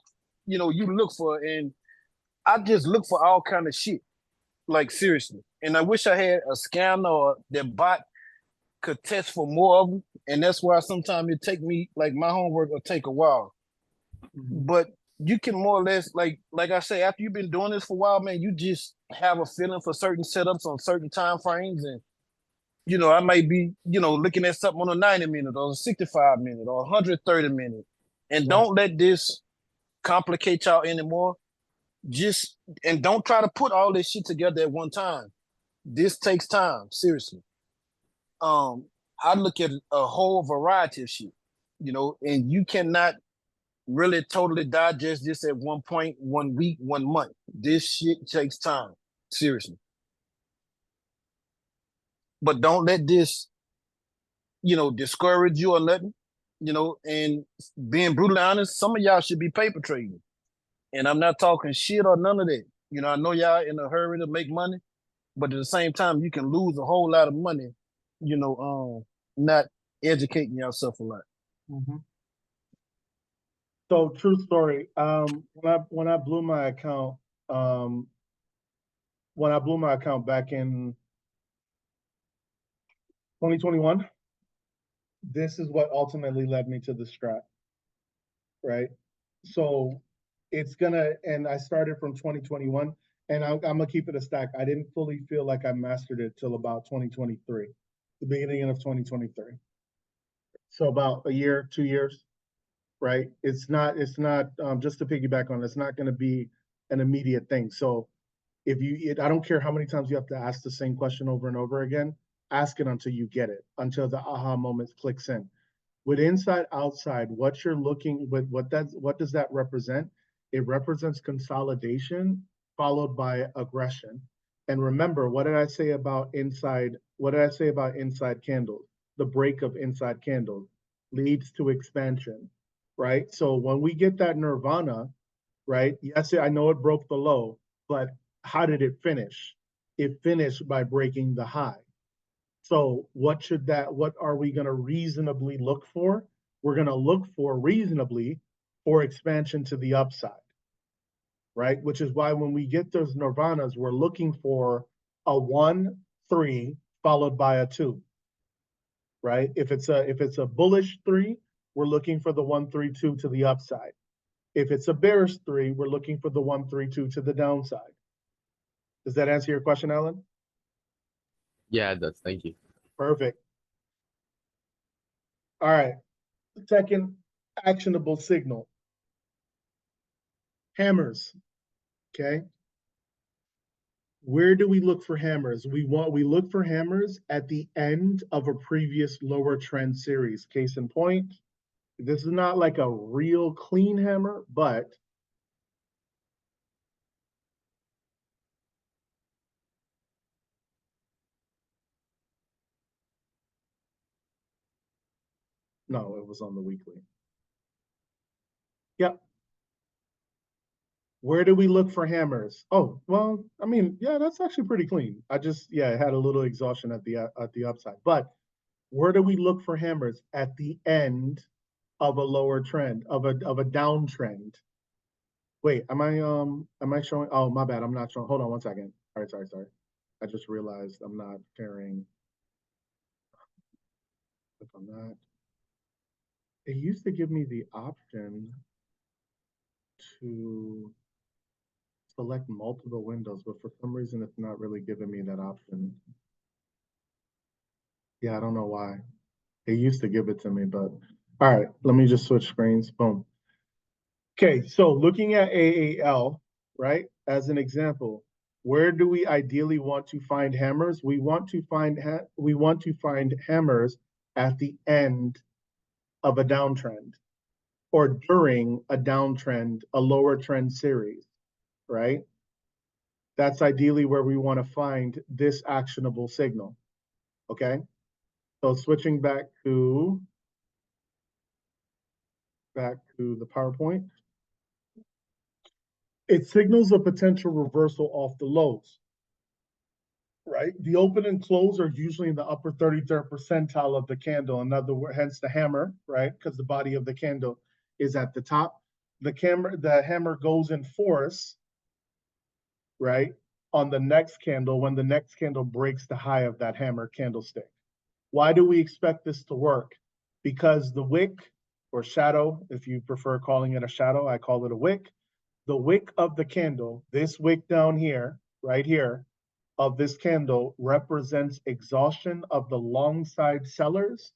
you look for, and I just look for all kind of shit, like seriously. And I wish I had a scanner or that bot could test for more of them, and that's why sometimes it take me like my homework will take a while. But you can more or less like I say, after you've been doing this for a while, man, you just have a feeling for certain setups on certain time frames. And I might be, looking at something on a 90 minute or a 65 minute or 130 minute. And Right. don't let this complicate y'all anymore. Just and don't try to put all this shit together at one time. This takes time, seriously. Um, I look at a whole variety of shit, and you cannot really totally digest this at one point, 1 week, 1 month. This shit takes time. Seriously. But don't let this, discourage you or nothing. And being brutally honest, some of y'all should be paper trading. And I'm not talking shit or none of that. I know y'all in a hurry to make money, but at the same time, you can lose a whole lot of money, not educating yourself a lot. Mm-hmm. So true story. When I blew my account, um, when I blew my account back in 2021, this is what ultimately led me to the strat, right? So it's gonna, and I started from 2021, and I'm gonna keep it a stack. I didn't fully feel like I mastered it till about 2023, the beginning of 2023. So about a year, 2 years, right? It's not just to piggyback on, it's not going to be an immediate thing. So I don't care how many times you have to ask the same question over and over again, ask it until you get it, until the aha moment clicks in. With inside outside, what you're looking with, what does that represent? It represents consolidation followed by aggression. And remember, what did I say about inside? What did I say about inside candles? The break of inside candles leads to expansion, right? So when we get that nirvana, right? Yes, I know it broke the low, but how did it finish? It finished by breaking the high. So what are we going to reasonably look for? We're going to look for reasonably for expansion to the upside, right? Which is why when we get those nirvanas, we're looking for a 1-3 followed by a 2, right? If it's a bullish 3, we're looking for the 1-3-2 to the upside. If it's a bearish 3, we're looking for the 1-3-2 to the downside. Does that answer your question, Alan? Yeah, it does. Thank you. Perfect. All right. Second actionable signal. Hammers. Okay. Where do we look for hammers? We look for hammers at the end of a previous lower trend series. Case in point, this is not like a real clean hammer, but no, it was on the weekly. Yep. Where do we look for hammers? Oh, well, I mean, yeah, that's actually pretty clean. I just, yeah, it had a little exhaustion at the upside. But where do we look for hammers? At the end of a lower trend, of a downtrend. Wait, am I showing? Oh, my bad. I'm not showing. Hold on one second. All right, sorry. I just realized I'm not sharing. If I'm not, it used to give me the option to select multiple windows, but for some reason it's not really giving me that option. Yeah, I don't know why. It used to give it to me, but all right, let me just switch screens. Boom. Okay, so looking at AAL, right, as an example, where do we ideally want to find hammers? We want to find hammers at the end of a downtrend or during a downtrend, a lower trend series, right? That's ideally where we want to find this actionable signal. Okay. So switching back to the PowerPoint, it signals a potential reversal off the lows, right? The open and close are usually in the upper 33rd percentile of the candle. In other words, hence the hammer, right? Because the body of the candle is at the top. The hammer goes in force, right? On the next candle when the next candle breaks the high of that hammer candlestick. Why do we expect this to work? Because the wick or shadow, if you prefer calling it a shadow, I call it a wick. The wick of the candle, this wick down here, right here, of this candle represents exhaustion of the long side sellers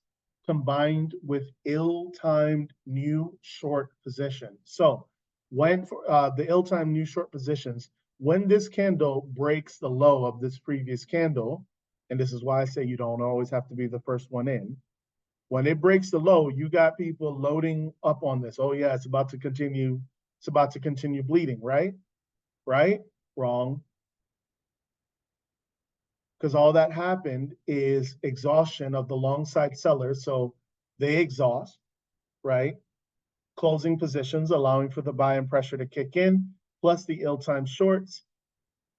combined with ill-timed new short position. So when the ill-timed new short positions, when this candle breaks the low of this previous candle, and this is why I say you don't always have to be the first one in. When it breaks the low, you got people loading up on this. Oh yeah, it's about to continue. It's about to continue bleeding, right? Right? Wrong. Because all that happened is exhaustion of the long side sellers. So they exhaust, right? Closing positions, allowing for the buy-in pressure to kick in, plus the ill-timed shorts.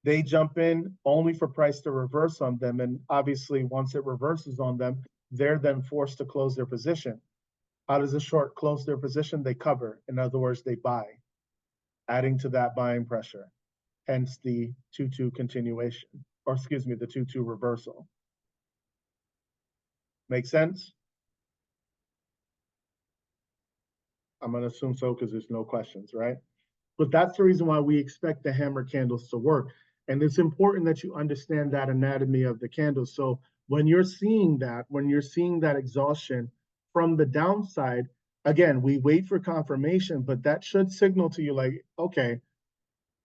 They jump in only for price to reverse on them. And obviously, once it reverses on them, they're then forced to close their position. How does a short close their position? They cover. In other words, they buy, adding to that buying pressure. Hence the 2-2 continuation, or excuse me, the 2-2 reversal. Make sense? I'm going to assume so because there's no questions, right? But that's the reason why we expect the hammer candles to work. And it's important that you understand that anatomy of the candle. So when you're seeing that exhaustion from the downside, again, we wait for confirmation, but that should signal to you like, okay,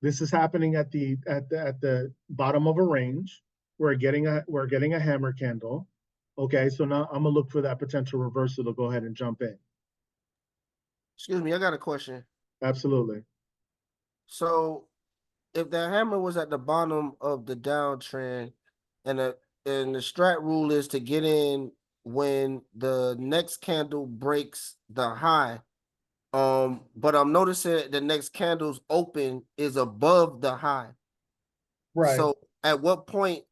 this is happening at the bottom of a range. We're getting a hammer candle. Okay, so now I'm gonna look for that potential reversal to go ahead and jump in. Excuse me, I got a question. Absolutely. So if the hammer was at the bottom of the downtrend and the strat rule is to get in when the next candle breaks the high, but I'm noticing the next candle's open is above the high. Right. So at what point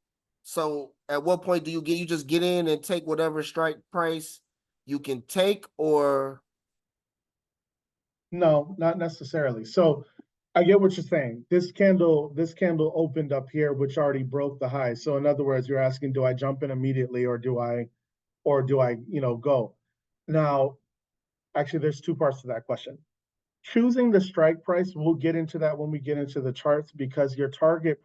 do you just get in and take whatever strike price you can take, or No, not necessarily. So I get what you're saying. This candle opened up here, which already broke the high. So in other words, you're asking, do I jump in immediately or do I go? Now, actually, there's two parts to that question. Choosing the strike price, we'll get into that when we get into the charts because your strike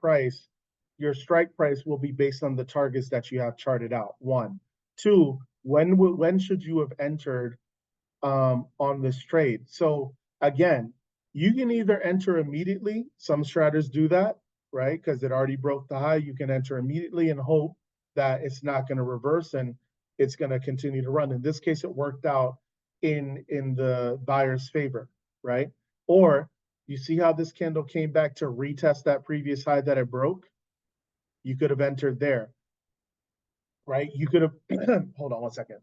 price will be based on the targets that you have charted out. One. Two, when should you have entered on this trade? So again, you can either enter immediately. Some strategists do that, right? Because it already broke the high. You can enter immediately and hope that it's not going to reverse and it's going to continue to run. In this case, it worked out in the buyer's favor, right? Or you see how this candle came back to retest that previous high that it broke? You could have entered there, right? You could have, hold on one second.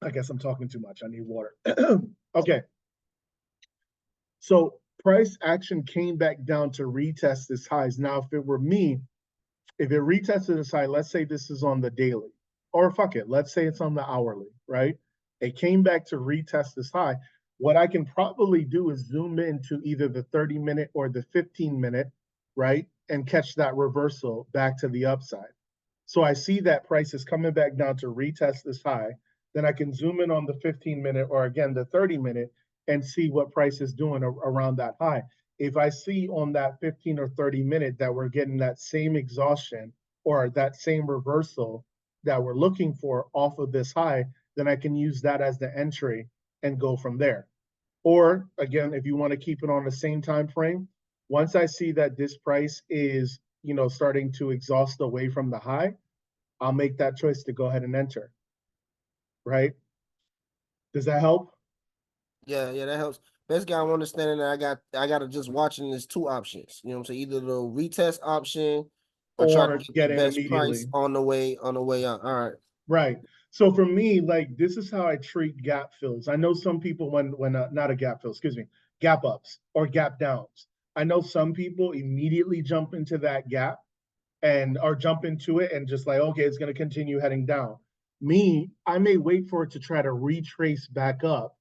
I guess I'm talking too much. I need water. Okay. So price action came back down to retest this highs. Now, if it were me, if it retested this high, let's say this is on the daily, or fuck it, let's say it's on the hourly, right? It came back to retest this high. What I can probably do is zoom into either the 30-minute or the 15-minute, right? And catch that reversal back to the upside. So I see that price is coming back down to retest this high. Then I can zoom in on the 15-minute or again the 30-minute and see what price is doing around that high. If I see on that 15 or 30-minute that we're getting that same exhaustion or that same reversal that we're looking for off of this high, then I can use that as the entry and go from there. Or again, if you want to keep it on the same time frame, once I see that this price is, starting to exhaust away from the high, I'll make that choice to go ahead and enter. Right? Does that help? Yeah, that helps. Basically, I'm understanding that I gotta just watching there's two options. You know what I'm saying? Either the retest option or try to Or get the get in best price immediately. on the way up. All right. Right. So for me, like this is how I treat gap fills. I know some people when not a gap fill, excuse me, gap ups or gap downs. I know some people immediately jump into that gap or jump into it and just like, okay, it's going to continue heading down. Me, I may wait for it to try to retrace back up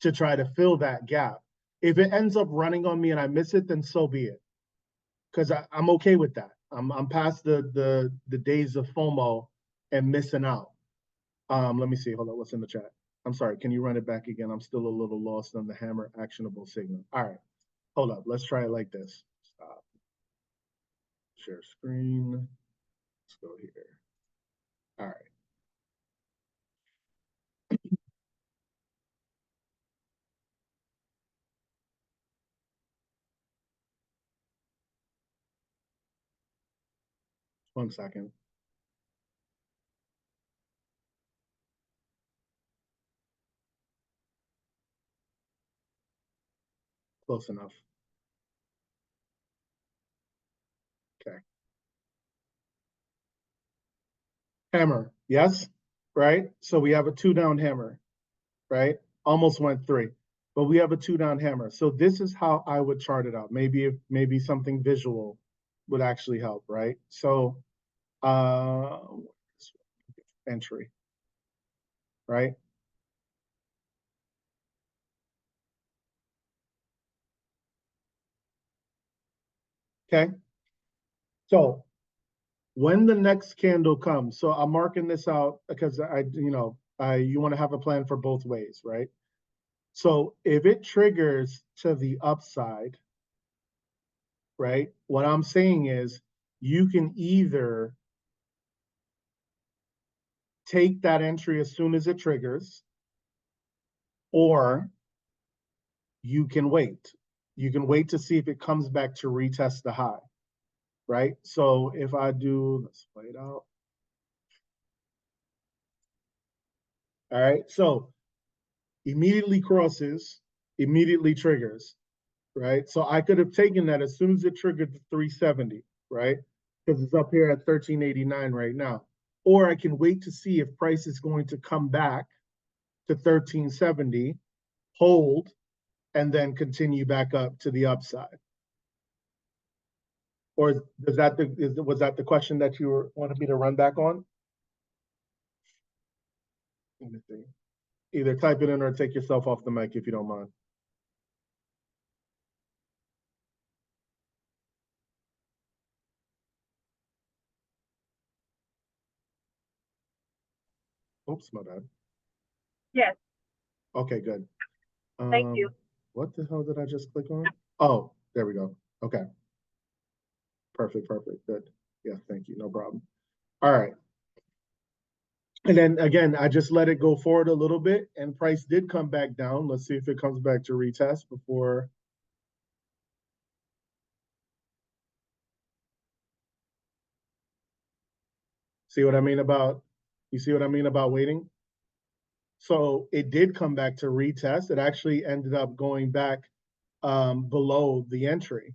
to try to fill that gap. If it ends up running on me and I miss it, then so be it. Because I'm okay with that. I'm past the days of FOMO and missing out. Let me see. Hold on. What's in the chat? I'm sorry. Can you run it back again? I'm still a little lost on the hammer actionable signal. All right. Hold up. Let's try it like this. Stop. Share screen. Let's go here. All right. One second. Close enough. Okay. Hammer. Yes. Right. So we have a 2-down hammer. Right. Almost went 3, but we have a 2-down hammer. So this is how I would chart it out. Maybe something visual would actually help. Right. So entry. Right. Okay. So when the next candle comes, so I'm marking this out because you want to have a plan for both ways, right? So if it triggers to the upside, right? What I'm saying is you can either take that entry as soon as it triggers, or you can wait. You can wait to see if it comes back to retest the high, right? So if I do, let's play it out. All right. So immediately crosses, immediately triggers, right? So I could have taken that as soon as it triggered the 370, right? Because it's up here at 1389 right now. Or I can wait to see if price is going to come back to 1370, hold, and then continue back up to the upside. Or was that the question that you wanted me to run back on? Let me see. Either type it in or take yourself off the mic if you don't mind. Oops, my bad. Yes, Okay, good. thank you. What the hell did I just click on? Oh, there we go. Okay. Perfect. Good. Yeah, thank you. No problem. All right. And then again, I just let it go forward a little bit and price did come back down. Let's see if it comes back to retest before. See what I mean about, you see what I mean about waiting? So it did come back to retest. It actually ended up going back below the entry.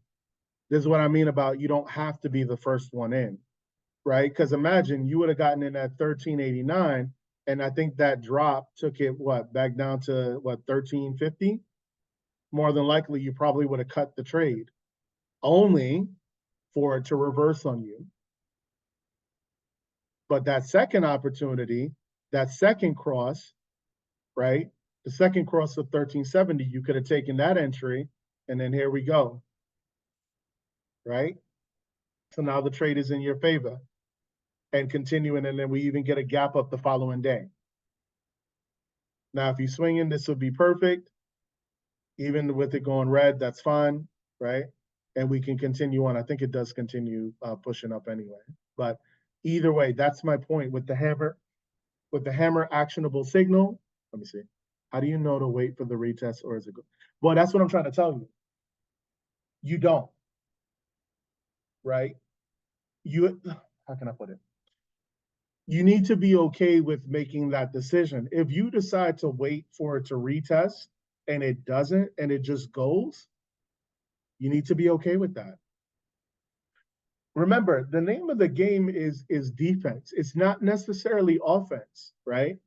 This is what I mean about you don't have to be the first one in, right? Because imagine you would have gotten in at 1389, and I think that drop took it back down to 1350. more than likely you probably would have cut the trade, only for it to reverse on you. But that second opportunity, that second cross, right? The second cross of 1370, you could have taken that entry, and then here we go, right? So now the trade is in your favor and continuing, and then we even get a gap up the following day. Now, if you swing in, this would be perfect. Even with it going red, that's fine, right? And we can continue on. I think it does continue pushing up anyway. But either way, that's my point with the hammer. With the hammer actionable signal, let me see. How do you know to wait for the retest, or is it good? Well, that's what I'm trying to tell you. You don't, right? How can I put it? You need to be okay with making that decision. If you decide to wait for it to retest and it doesn't, and it just goes, you need to be okay with that. Remember, the name of the game is defense. It's not necessarily offense, right?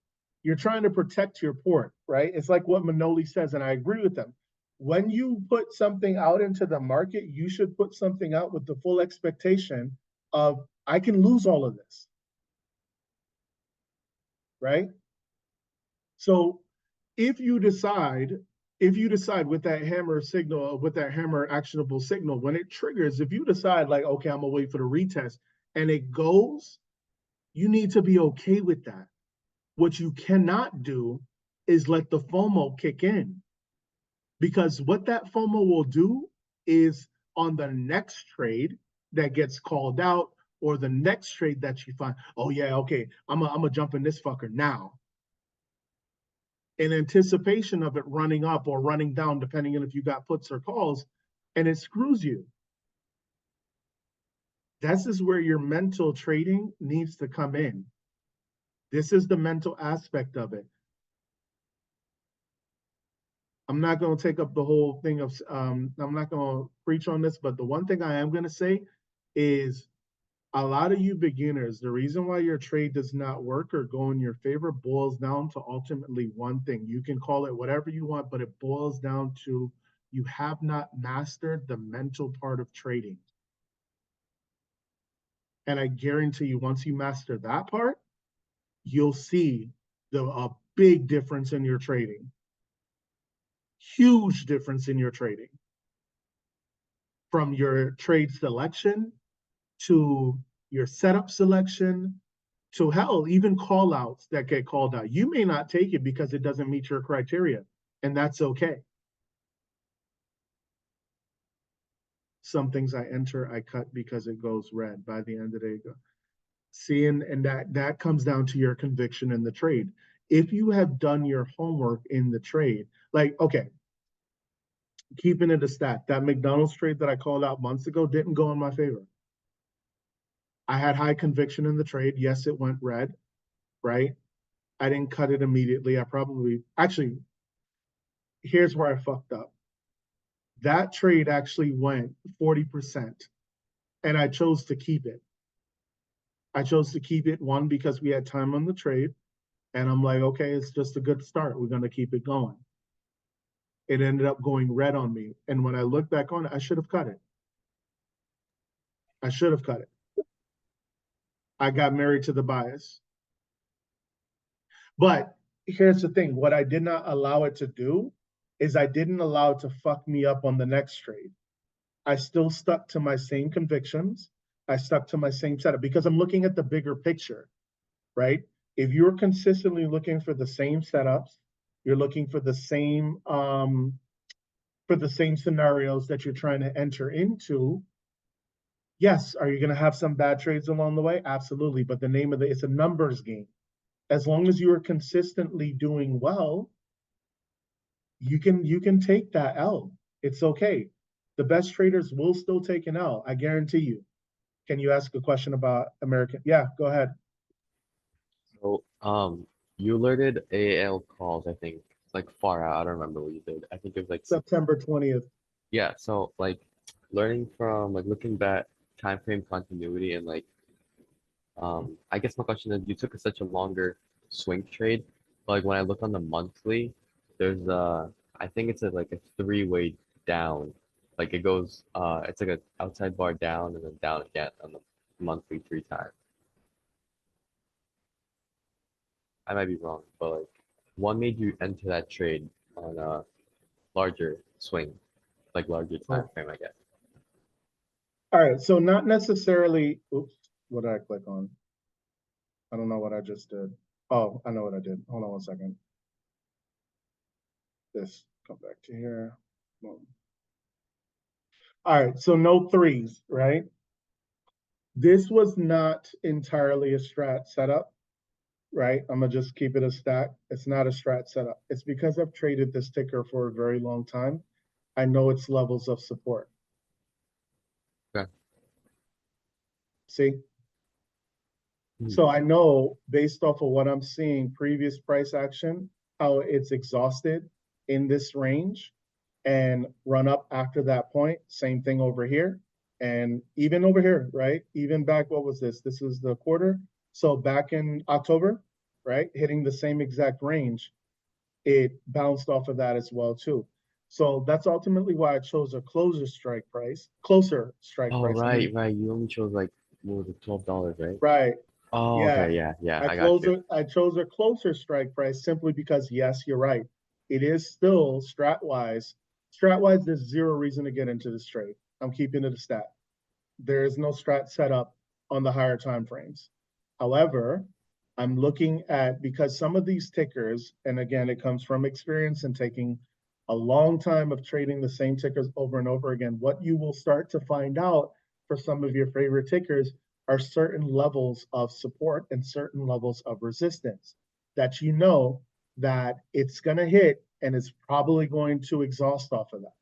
You're trying to protect your port, right? It's like what Manoli says, and I agree with them. When you put something out into the market, you should put something out with the full expectation of, I can lose all of this, right? So if you decide with that hammer signal, with that hammer actionable signal, when it triggers, if you decide like, okay, I'm gonna wait for the retest and it goes, you need to be okay with that. What you cannot do is let the FOMO kick in, because what that FOMO will do is on the next trade that gets called out, or the next trade that you find, oh yeah, okay, I'm gonna jump in this fucker now, in anticipation of it running up or running down, depending on if you got puts or calls, and it screws you. This is where your mental trading needs to come in. This is the mental aspect of it. I'm not going to take up the whole thing of, I'm not going to preach on this, but the one thing I am going to say is, a lot of you beginners, the reason why your trade does not work or go in your favor boils down to ultimately one thing. You can call it whatever you want, but it boils down to, you have not mastered the mental part of trading. And I guarantee you, once you master that part, you'll see a big difference in your trading. Huge difference in your trading. From your trade selection to your setup selection, to hell, even call outs that get called out. You may not take it because it doesn't meet your criteria, and that's okay. Some things I enter, I cut because it goes red. By the end of the day, seeing, and that comes down to your conviction in the trade. If you have done your homework in the trade, like, okay, keeping it a stat, that McDonald's trade that I called out months ago didn't go in my favor. I had high conviction in the trade. Yes, it went red, right? I didn't cut it immediately. Actually, here's where I fucked up. That trade actually went 40%, and I chose to keep it. I chose to keep it, one, because we had time on the trade, and I'm like, okay, it's just a good start. We're going to keep it going. It ended up going red on me, and when I look back on it, I should have cut it. I should have cut it. I got married to the bias. But here's the thing. What I did not allow it to do is I didn't allow it to fuck me up on the next trade. I still stuck to my same convictions. I stuck to my same setup because I'm looking at the bigger picture, right? If you're consistently looking for the same setups, you're looking for the same scenarios that you're trying to enter into. Yes, are you going to have some bad trades along the way? Absolutely. But the name of it's a numbers game. As long as you are consistently doing well, you can take that L. It's okay. The best traders will still take an L. I guarantee you. Can you ask a question about American? Yeah, go ahead. So, you alerted AL calls, I think, like far out. I don't remember what you did. I think it was like September 20th. yeah. So like learning from like looking back time frame continuity and like I guess my question is you took such a longer swing trade, but like when I look on the monthly, there's I think it's like a three-way down. Like it goes, it's like a outside bar down and then down again on the monthly three times. I might be wrong, but like what made you enter that trade on a larger swing, like larger time Oh. frame, I guess. All right, so not necessarily, oops, what did I click on? I don't know what I just did. Oh, I know what I did. Hold on one second. This, come back to here. Boom. All right, so no threes, right? This was not entirely a strat setup, right? I'm gonna just keep it a stack. It's not a strat setup. It's because I've traded this ticker for a very long time. I know its levels of support. Okay. See? So I know based off of what I'm seeing, previous price action, how it's exhausted in this range and run up after that point. Same thing over here. And even over here, right? Even back, what was this? This is the quarter. So back in October, right? Hitting the same exact range, it bounced off of that as well too. So that's ultimately why I chose a closer strike price. Oh, I mean, right. You only chose like what was it, $12, right? right. Oh, Yeah. okay, yeah, I got you. I chose a closer strike price simply because yes, you're right. It is still strat wise. Strat wise, there's zero reason to get into this trade. I'm keeping it a stat. There is no strat setup on the higher time frames. However, I'm looking at because some of these tickers, and again, it comes from experience and taking a long time of trading the same tickers over and over again. What you will start to find out for some of your favorite tickers are certain levels of support and certain levels of resistance that you know that it's going to hit and it's probably going to exhaust off of that.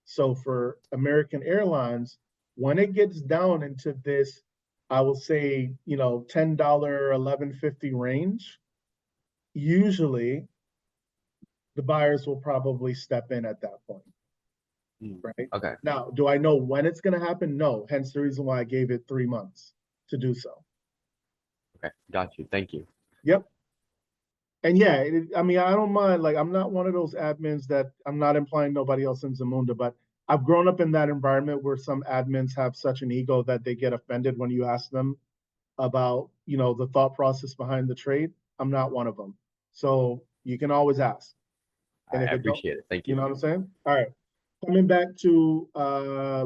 So for American Airlines, when it gets down into this, I will say, $10, 11.50 range, usually the buyers will probably step in at that point, right? Okay, Now, do I know when it's going to happen? No. Hence the reason why I gave it 3 months to do so. okay, got you. Thank you. Yep. And yeah, I mean, I don't mind. Like, I'm not one of those admins that I'm not implying nobody else in Zamunda, but I've grown up in that environment where some admins have such an ego that they get offended when you ask them about, the thought process behind the trade. I'm not one of them. So you can always ask. And if I it don't, appreciate it. Thank you you. know what I'm saying? All right. Coming back to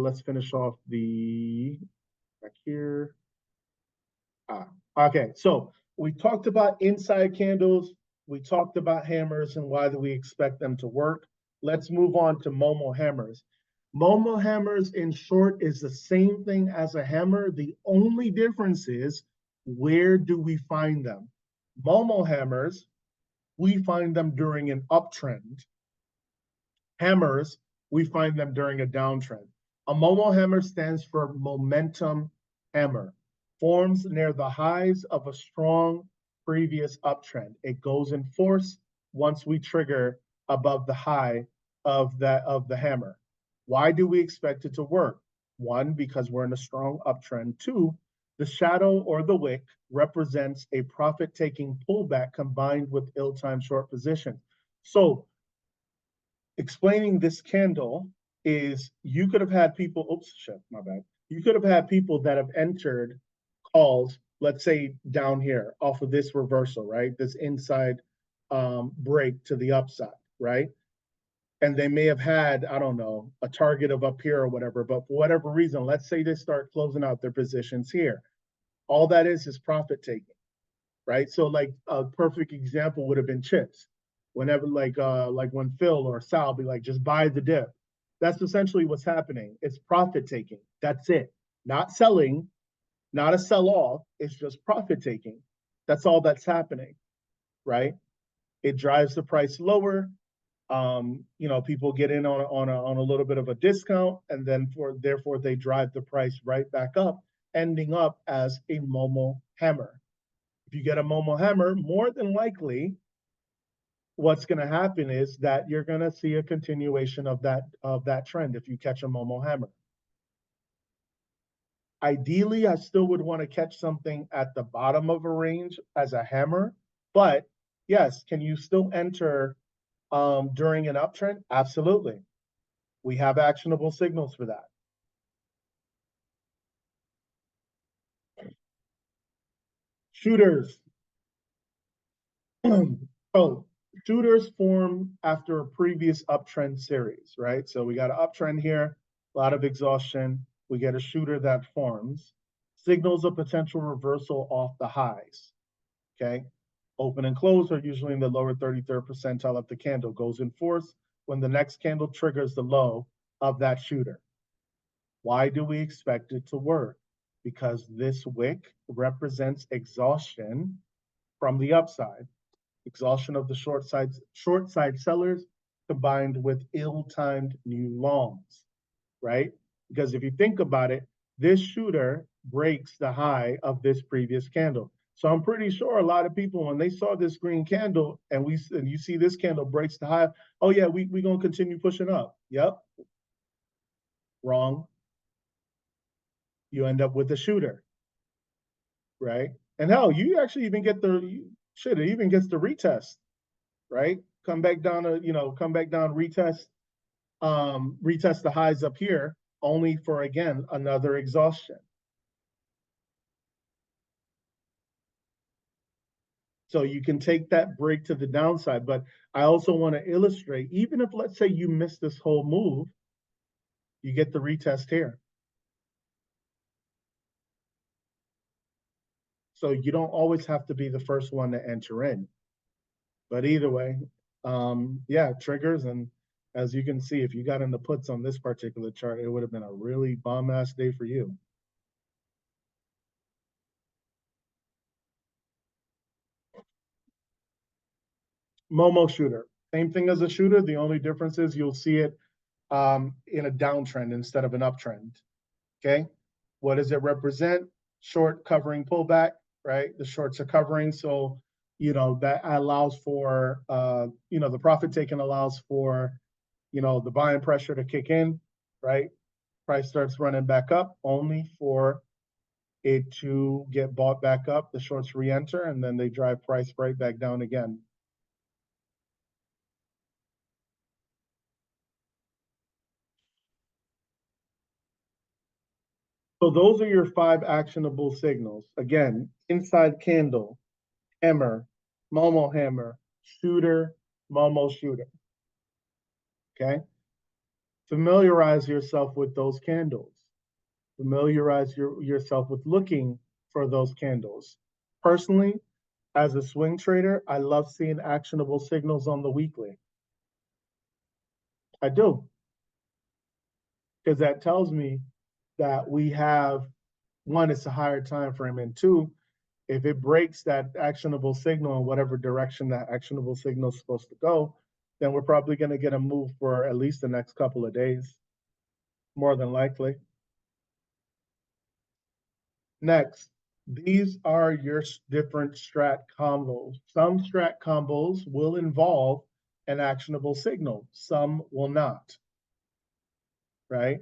let's finish off back here. Okay, so we talked about inside candles. We talked about hammers and why do we expect them to work. Let's move on to Momo hammers. Momo hammers, in short, is the same thing as a hammer. The only difference is where do we find them? Momo hammers, we find them during an uptrend. Hammers, we find them during a downtrend. A Momo hammer stands for momentum hammer, forms near the highs of a strong previous uptrend. It goes in force once we trigger above the high of the hammer. Why do we expect it to work? One, because we're in a strong uptrend. Two, the shadow or the wick represents a profit-taking pullback combined with ill-timed short position. So explaining this candle is you could have had people, oops, shit, my bad. You could have had people that have entered calls, let's say down here off of this reversal, right? This inside break to the upside, right? And they may have had, I don't know, a target of up here or whatever, but for whatever reason, let's say they start closing out their positions here. All that is profit taking, right? So like a perfect example would have been chips. Whenever like when Phil or Sal be like, just buy the dip. That's essentially what's happening. It's profit taking. That's it. Not selling, not a sell off. It's just profit taking. That's all that's happening, right? It drives the price lower. People get in on a little bit of a discount, and then therefore they drive the price right back up, ending up as a Momo hammer. If you get a Momo hammer, more than likely, what's going to happen is that you're going to see a continuation of that trend if you catch a Momo hammer. Ideally, I still would want to catch something at the bottom of a range as a hammer, but yes, can you still enter During an uptrend, absolutely. We have actionable signals for that. Shooters. Oh, shooters form after a previous uptrend series, right? So we got an uptrend here, a lot of exhaustion. We get a shooter that forms, signals a potential reversal off the highs, okay? Open and close are usually in the lower 33rd percentile of the candle, goes in force when the next candle triggers the low of that shooter. Why do we expect it to work? Because this wick represents exhaustion from the upside, exhaustion of the short side sellers combined with ill-timed new longs, right? Because if you think about it, this shooter breaks the high of this previous candle. So I'm pretty sure a lot of people, when they saw this green candle and you see this candle breaks the high, oh yeah, we gonna continue pushing up. Yep. Wrong. You end up with a shooter, right? And hell, you actually even get it even gets the retest, right? Come back down to, come back down, retest the highs up here, only for again another exhaustion. So you can take that break to the downside, but I also want to illustrate, even if let's say you miss this whole move, you get the retest here. So you don't always have to be the first one to enter in. But either way, yeah, triggers. And as you can see, if you got in the puts on this particular chart, it would have been a really bomb ass day for you. Momo shooter, same thing as a shooter. The only difference is you'll see it in a downtrend instead of an uptrend. Okay. What does it represent? Short covering pullback, right? The shorts are covering. So, that allows for, the profit taking allows for, the buying pressure to kick in, right? Price starts running back up only for it to get bought back up. The shorts re-enter and then they drive price right back down again. So those are your 5 actionable signals. Again, inside candle, hammer, Momo hammer, shooter, Momo shooter. Okay? Familiarize yourself with those candles. Familiarize yourself with looking for those candles. Personally, as a swing trader, I love seeing actionable signals on the weekly. I do. Because that tells me that we have, one, it's a higher time frame, and two, if it breaks that actionable signal in whatever direction that actionable signal is supposed to go, then we're probably going to get a move for at least the next couple of days, more than likely. Next, these are your different strat combos. Some strat combos will involve an actionable signal, some will not, right?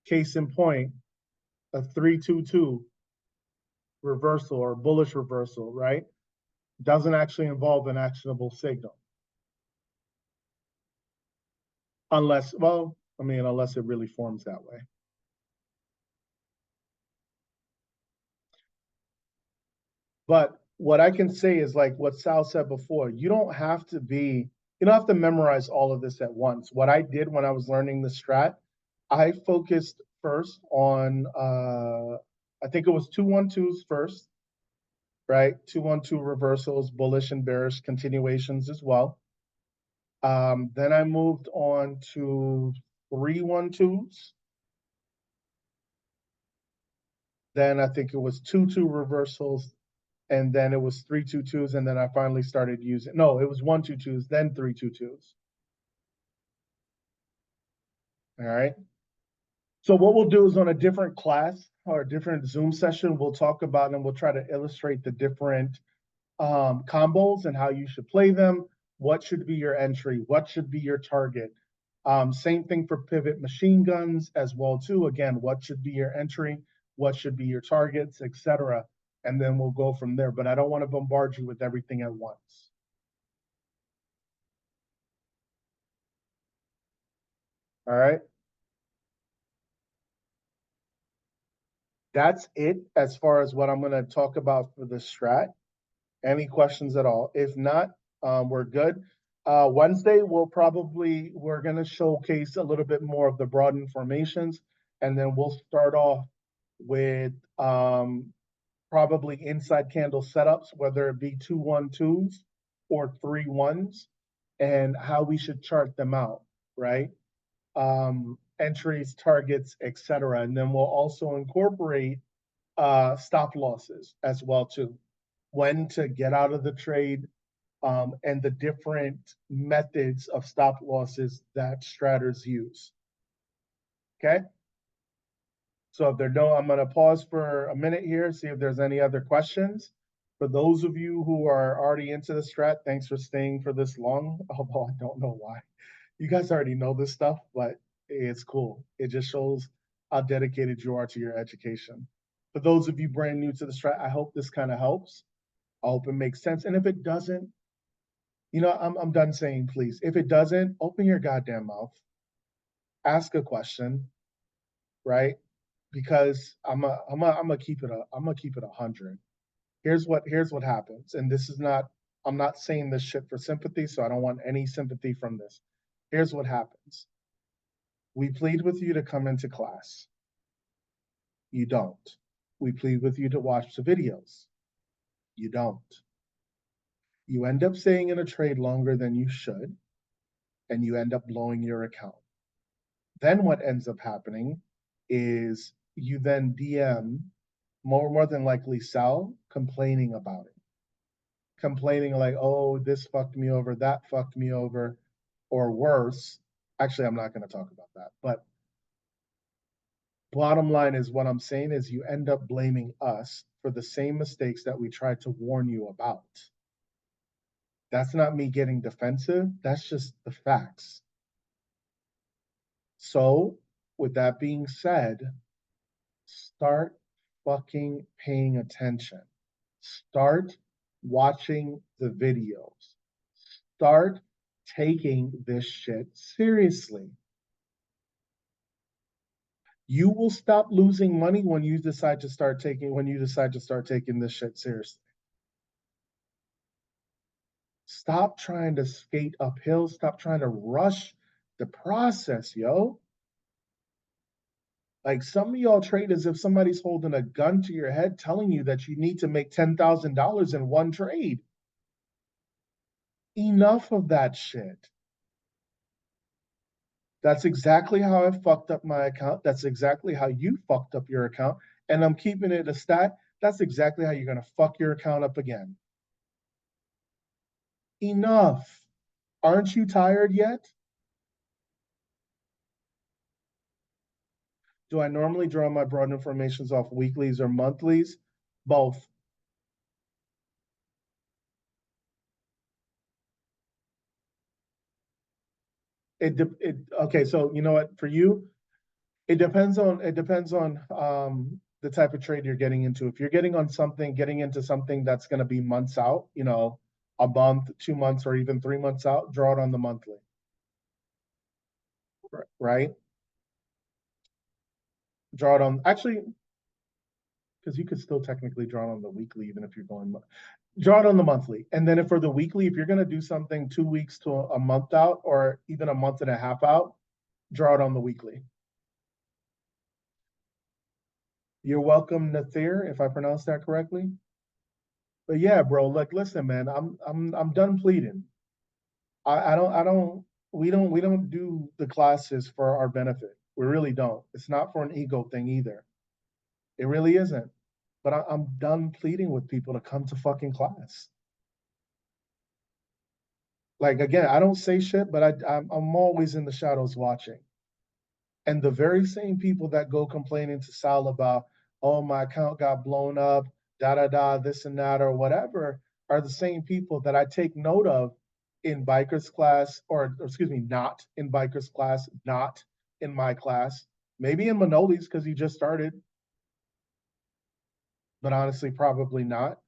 Case in point, a 3-2-2 reversal or bullish reversal, right? Doesn't actually involve an actionable signal. Unless, well, unless it really forms that way. But what I can say is like what Sal said before, you don't have to memorize all of this at once. What I did when I was learning the strat, I focused first on, I think it was 2-1-2s first, right? 2-1-2 reversals, bullish and bearish continuations as well. Then I moved on to 3-1-2s. Then I think it was 2-2 reversals, and then it was 3-2-2s, and then I finally started using, no, it was 1-2-2s, then 3-2-2s. All right. So what we'll do is on a different class or a different Zoom session, we'll talk about and we'll try to illustrate the different combos and how you should play them. What should be your entry? What should be your target? Same thing for pivot machine guns as well too. Again, what should be your entry? What should be your targets, etc. And then we'll go from there. But I don't want to bombard you with everything at once. All right. That's it as far as what I'm going to talk about for the strat. Any questions at all? If not, we're good. Wednesday, we're going to showcase a little bit more of the broad formations, and then we'll start off with probably inside candle setups, whether it be 2-1-2s or 3-1s, and how we should chart them out, right? Entries, targets, etc. And then we'll also incorporate stop losses as well too. When to get out of the trade, and the different methods of stop losses that stratters use. Okay. So if there no, I'm going to pause for a minute here, see if there's any other questions. For those of you who are already into the strat, thanks for staying for this long. Although I don't know why. You guys already know this stuff, but it's cool. It just shows how dedicated you are to your education. For those of you brand new to the strat, I hope this kind of helps. I hope it makes sense. And if it doesn't, I'm done saying please. If it doesn't, open your goddamn mouth. Ask a question, right? Because I'm gonna keep it a 100. Here's what happens, and this is not. I'm not saying this shit for sympathy, so I don't want any sympathy from this. Here's what happens. We plead with you to come into class. You don't. We plead with you to watch the videos. You don't. You end up staying in a trade longer than you should, and you end up blowing your account. Then what ends up happening is you then DM, more than likely Sal, complaining about it. Complaining like, oh, this fucked me over, that fucked me over, or worse. Actually, I'm not going to talk about that. But bottom line is what I'm saying is you end up blaming us for the same mistakes that we tried to warn you about. That's not me getting defensive. That's just the facts. So, with that being said, start fucking paying attention. Start watching the videos. Start taking this shit seriously. You will stop losing money when you decide to start taking this shit seriously. Stop trying to skate uphill. Stop trying to rush the process, yo. Like some of y'all trade as if somebody's holding a gun to your head telling you that you need to make $10,000 in one trade. Enough of that shit. That's exactly how I fucked up my account. That's exactly how you fucked up your account. And I'm keeping it a stat. That's exactly how you're going to fuck your account up again. Enough. Aren't you tired yet? Do I normally draw my broad informations off weeklies or monthlies? Both. Okay, so you know what? For you, it depends on the type of trade you're getting into. If you're getting into something that's going to be months out, a month, 2 months, or even 3 months out, draw it on the monthly, right? Draw it on actually, because you could still technically draw it on the weekly, even if you're going. Draw it on the monthly, and then for the weekly, if you're going to do something 2 weeks to a month out, or even a month and a half out, draw it on the weekly. You're welcome, Nathir, if I pronounced that correctly. But yeah, bro, like listen, man, I'm done pleading. I don't we don't do the classes for our benefit. We really don't. It's not for an ego thing either. It really isn't. But I'm done pleading with people to come to fucking class. Like again, I don't say shit, but I'm always in the shadows watching. And the very same people that go complaining to Sal about, oh, my account got blown up, da da da, this and that, or whatever, are the same people that I take note of in bikers class, or excuse me, not in bikers class, not in my class, maybe in Manoli's because he just started, but honestly, probably not.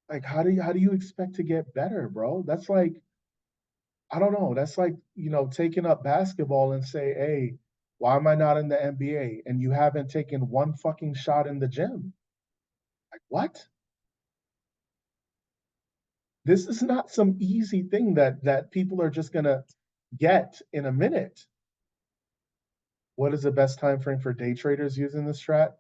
Like, how do you expect to get better, bro? That's like I don't know. That's like, taking up basketball and say, hey, why am I not in the NBA? And you haven't taken one fucking shot in the gym. Like, what? This is not some easy thing that people are just gonna get in a minute. What is the best time frame for day traders using this strat?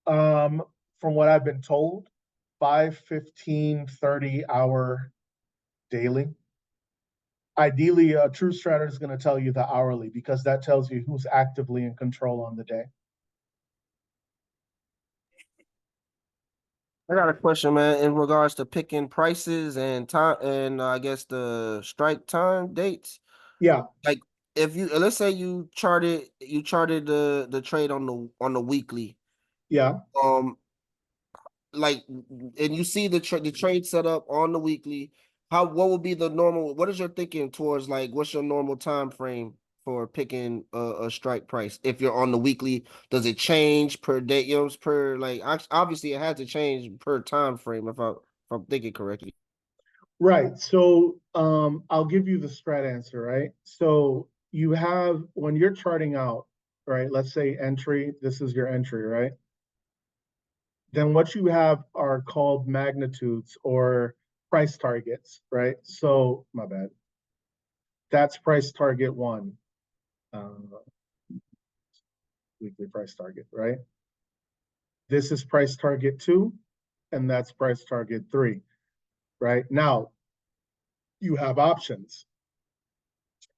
um, from what I've been told, 5, 15, 30 hour daily. Ideally, a true strateger is going to tell you the hourly because that tells you who's actively in control on the day. I got a question, man, in regards to picking prices and time, and I guess the strike time dates. Yeah, Like, if you let's say you charted the trade on the weekly, yeah. um, like, and you see the trade set up on the weekly. What would be the normal? What is your thinking towards, like, what's your normal time frame for picking a strike price? If you're on the weekly, does it change per day? You know, per, like, obviously it has to change per time frame if I'm thinking correctly. Right. So I'll give you the strat answer, right? So you have, when you're charting out, right? Let's say entry, this is your entry, right? Then what you have are called magnitudes or price targets, right? So my bad. That's price target one, uh, weekly price target, right? This is price target two, and that's price target three, right? Now you have options.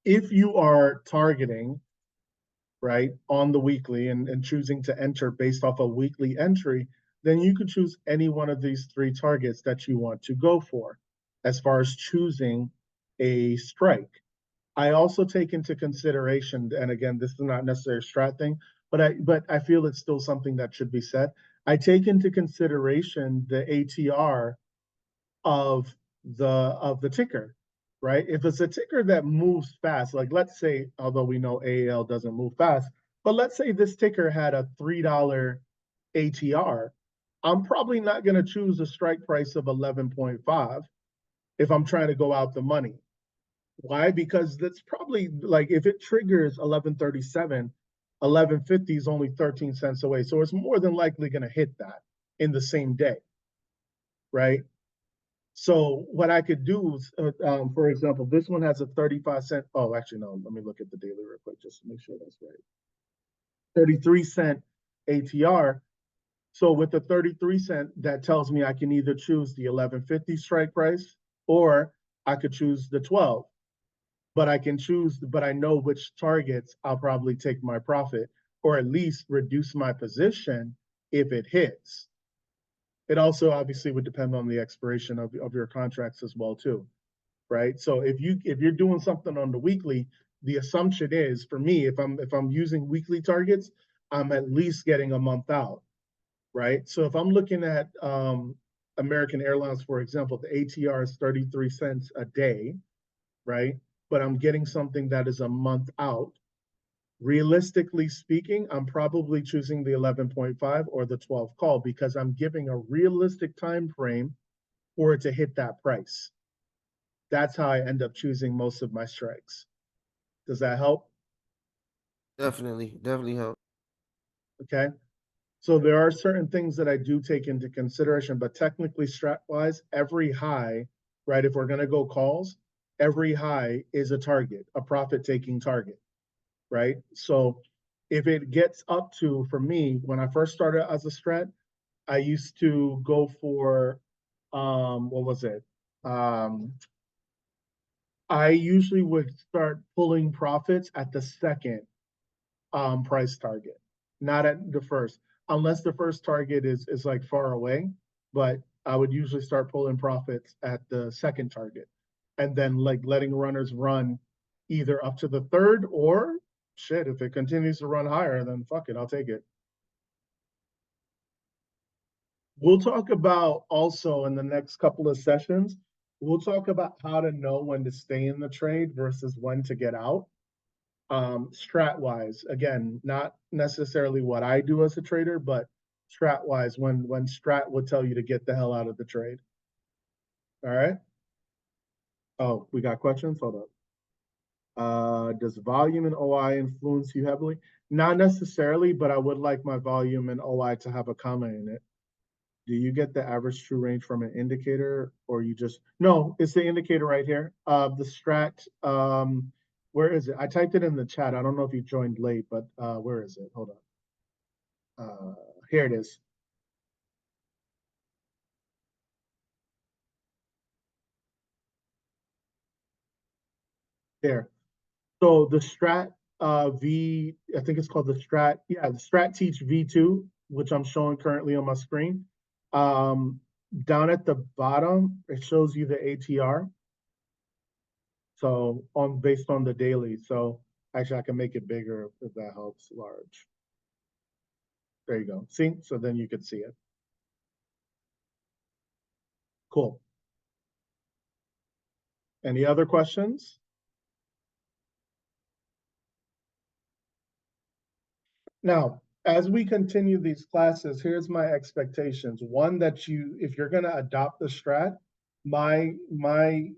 If you are targeting, right, on the weekly and choosing to enter based off a weekly entry, then you could choose any one of these three targets that you want to go for as far as choosing a strike. I also take into consideration, and again, this is not necessarily a strat thing, but I feel it's still something that should be said. I take into consideration the ATR of the ticker, right? If it's a ticker that moves fast, like let's say, although we know AAL doesn't move fast, but let's say this ticker had a $3 ATR, I'm probably not going to choose a strike price of 11.5 if I'm trying to go out the money. Why? Because that's probably, like, if it triggers 1137, 1150 is only 13 cents away. So it's more than likely going to hit that in the same day, right? So what I could do is, for example, this one has a 35 cent. Oh, actually, no. Let me look at the daily real quick just to make sure that's right. 33 cent ATR. So with the 33 cent, that tells me I can either choose the 1150 strike price or I could choose the 12. But I know which targets I'll probably take my profit or at least reduce my position if it hits. It also obviously would depend on the expiration of your contracts as well too, right? So if you're doing something on the weekly, the assumption is for me, if I'm using weekly targets, I'm at least getting a month out, right? So if I'm looking at American Airlines, for example, the ATR is 33 cents a day, right? But I'm getting something that is a month out. Realistically speaking, I'm probably choosing the 11.5 or the 12 call because I'm giving a realistic time frame for it to hit that price. That's how I end up choosing most of my strikes. Does that help? Definitely help. Okay. So there are certain things that I do take into consideration, but technically strat wise, every high, right? If we're going to go calls, every high is a target, a profit taking target, right? So if it gets up to, for me, when I first started as a strat, I used to go for, what was it? Um, I usually would start pulling profits at the second price target, not at the first, unless the first target is like far away. But I would usually start pulling profits at the second target, and then like letting runners run either up to the third or shit. If it continues to run higher, then fuck it, I'll take it. We'll talk about also in the next couple of sessions. We'll talk about how to know when to stay in the trade versus when to get out. Strat wise, again, not necessarily what I do as a trader, but strat wise, when strat would tell you to get the hell out of the trade. All right. Oh, we got questions? Hold up. Does volume and OI influence you heavily? Not necessarily, but I would like my volume and OI to have a comma in it. Do you get the average true range from an indicator or you just, no, it's the indicator right here. The strat, where is it? I typed it in the chat. I don't know if you joined late, but where is it? Hold on. Here it is. There. So the Strat I think it's called the Strat, yeah, the Strat Teach V2, which I'm showing currently on my screen. Down at the bottom, it shows you the ATR. So based on the daily. So actually I can make it bigger if that helps, large. There you go. See? So then you can see it. Cool. Any other questions? Now, as we continue these classes, here's my expectations. One, that if you're going to adopt the strat, my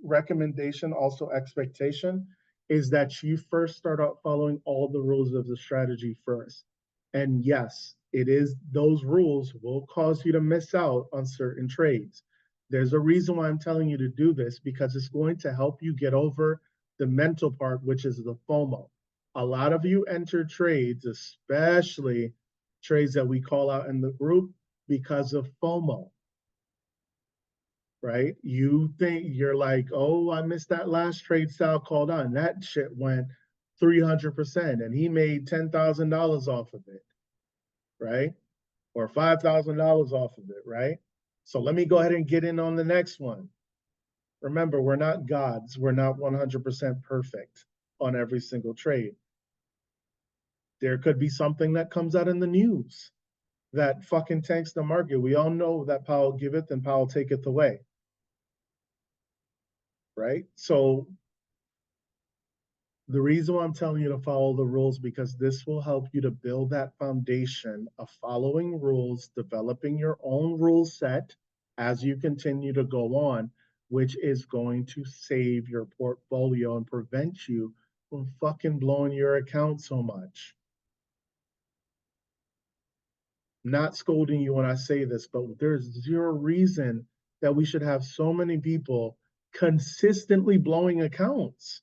recommendation, also expectation, is that you first start out following all the rules of the strategy first. And yes, it is, those rules will cause you to miss out on certain trades. There's a reason why I'm telling you to do this, because it's going to help you get over the mental part, which is the FOMO. A lot of you enter trades, especially trades that we call out in the group, because of FOMO, right? You think you're like, oh, I missed that last trade Sal called on. That shit went 300% and he made $10,000 off of it, right? Or $5,000 off of it, right? So let me go ahead and get in on the next one. Remember, we're not gods. We're not 100% perfect on every single trade. There could be something that comes out in the news that fucking tanks the market. We all know that Powell giveth and Powell taketh away. Right? So the reason why I'm telling you to follow the rules, because this will help you to build that foundation of following rules, developing your own rule set as you continue to go on, which is going to save your portfolio and prevent you from fucking blowing your account so much. Not scolding you when I say this, but there's zero reason that we should have so many people consistently blowing accounts.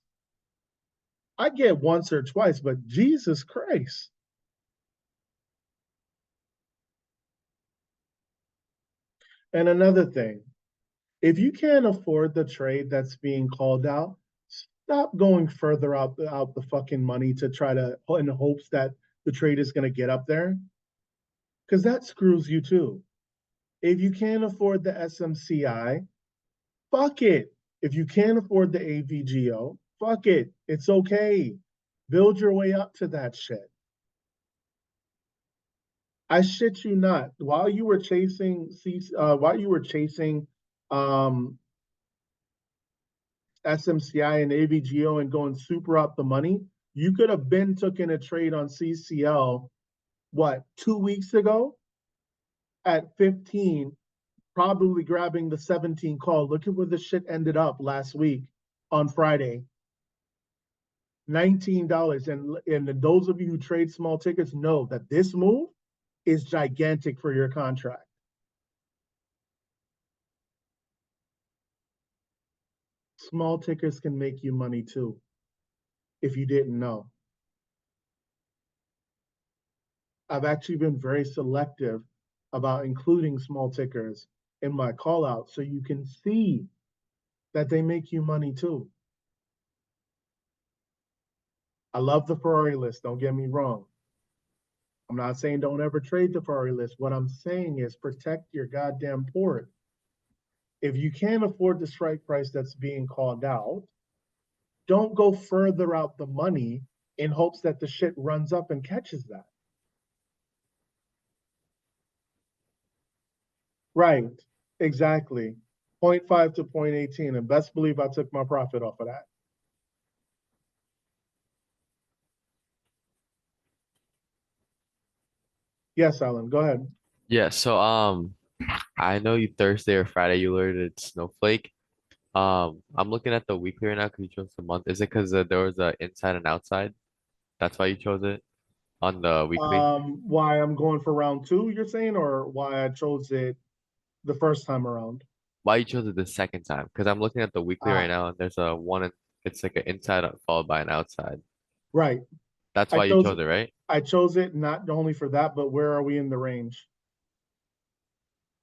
I get once or twice, but Jesus Christ. And another thing, if you can't afford the trade that's being called out, stop going further out the fucking money to try to, in hopes that the trade is going to get up there, because that screws you too. If you can't afford the SMCI, fuck it. If you can't afford the AVGO, fuck it. It's okay. Build your way up to that shit. I shit you not. While you were chasing SMCI and AVGO and going super up the money, you could have been taking a trade on CCL, what, 2 weeks ago at 15, probably grabbing the 17 call. Look at where the shit ended up last week on Friday. $19. And those of you who trade small tickets know that this move is gigantic for your contract. Small tickets can make you money too, if you didn't know. I've actually been very selective about including small tickers in my call out so you can see that they make you money too. I love the Ferrari list, don't get me wrong. I'm not saying don't ever trade the Ferrari list. What I'm saying is protect your goddamn port. If you can't afford the strike price that's being called out, don't go further out the money in hopes that the shit runs up and catches that. Right, exactly. 0.5 to 0.18, and best believe I took my profit off of that. Yes, Alan, go ahead. Yeah, so I know you Thursday or Friday you alerted Snowflake. I'm looking at the weekly right now because you chose the month. Is it because there was a inside and outside? That's why you chose it on the weekly? Why I'm going for round two, you're saying, or why I chose it the first time around? Why you chose it the second time? Because I'm looking at the weekly right Ah, now and there's a one, it's like an inside followed by an outside. right. That's I why you chose chose it, right? I chose it not only for that, but where are we in the range?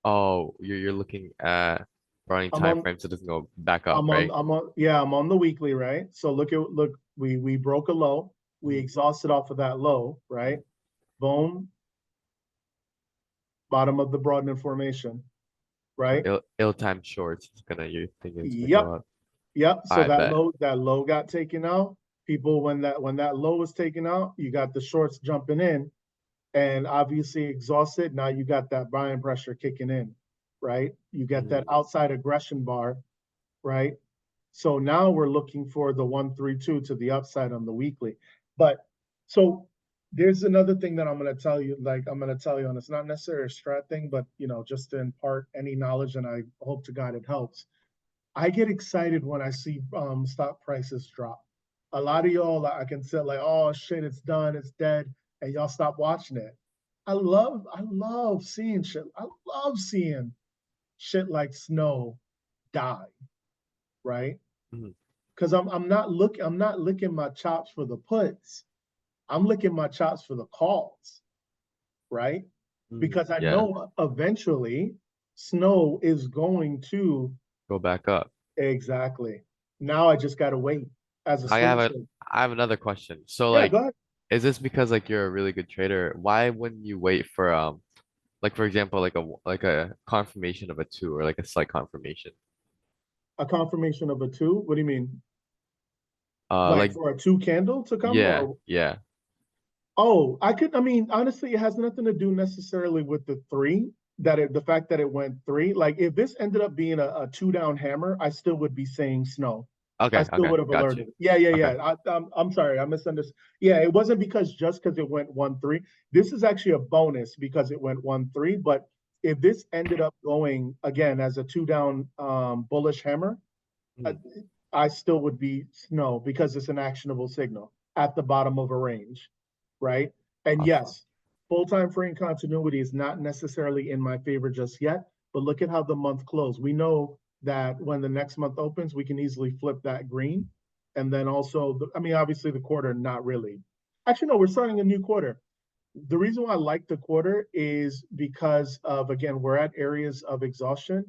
Oh, you're looking at running I'm time on frame so it doesn't go back up, right? I'm on the weekly, right? So look, we broke a low, we Mhm. exhausted off of that low, right? Boom, bottom of the Broadman formation, So right? ill timed shorts is gonna your thing is gonna Yep, go up. yep. So I bet. that low got taken out. People, when that low was taken out, you got the shorts jumping in, and obviously exhausted. Now you got that buying pressure kicking in, right? You get that Mhm. outside aggression bar, right? So now we're looking for the 132 to the upside on the weekly. But so there's another thing that I'm going to tell you, and it's not necessarily a strat thing, but just to impart any knowledge, and I hope to God it helps. I get excited when I see stock prices drop. A lot of y'all, I can say like, oh shit, it's done, it's dead, and y'all stop watching it. I love seeing shit. I love seeing shit like snow die, right? Mhm. Because I'm not licking my chops for the puts. I'm licking my chops for the calls, right? Mhm. Because I Yeah, know eventually snow is going to go back up. exactly. Now I just gotta wait as a I swing have a trade. I have another question. So Yeah, like, go ahead. is this because like you're a really good trader? Why wouldn't you wait for like for example like a confirmation of a two or like a slight confirmation? A confirmation of a two. What do you mean? Like Like for a two candle to come yeah, or yeah. oh, I mean, honestly, it has nothing to do necessarily with the three, the fact that it went three. Like if this ended up being a two down hammer, I still would be saying snow. I Okay, still okay, would have got you. alerted. Yeah, yeah, Okay. yeah. I'm sorry, I misunderstood. Yeah, it wasn't just because it went 1-3. This is actually a bonus because it went 1-3. But if this ended up going again as a two down bullish hammer, I, Mhm. I still would be no because it's an actionable signal at the bottom of a range, right? And Awesome. yes, full time frame continuity is not necessarily in my favor just yet, but look at how the month closed. We know that when the next month opens, we can easily flip that green. And then also, I mean, obviously the quarter, not really. Actually, no, we're starting a new quarter. The reason why I like the quarter is because of, again, we're at areas of exhaustion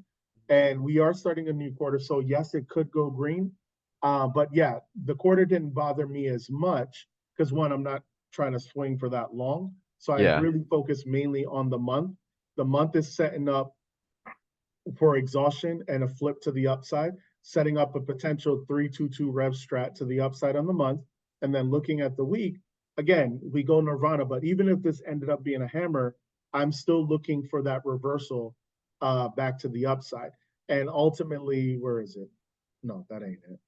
and we are starting a new quarter. So yes, it could go green. But yeah, the quarter didn't bother me as much because one, I'm not trying to swing for that long. So I Yeah. really focus mainly on the month. The month is setting up for exhaustion and a flip to the upside, setting up a potential 322 rev strat to the upside on the month. And then looking at the week, again, we go Nirvana, but even if this ended up being a hammer, I'm still looking for that reversal back to the upside. And ultimately, where is it? No, that ain't it.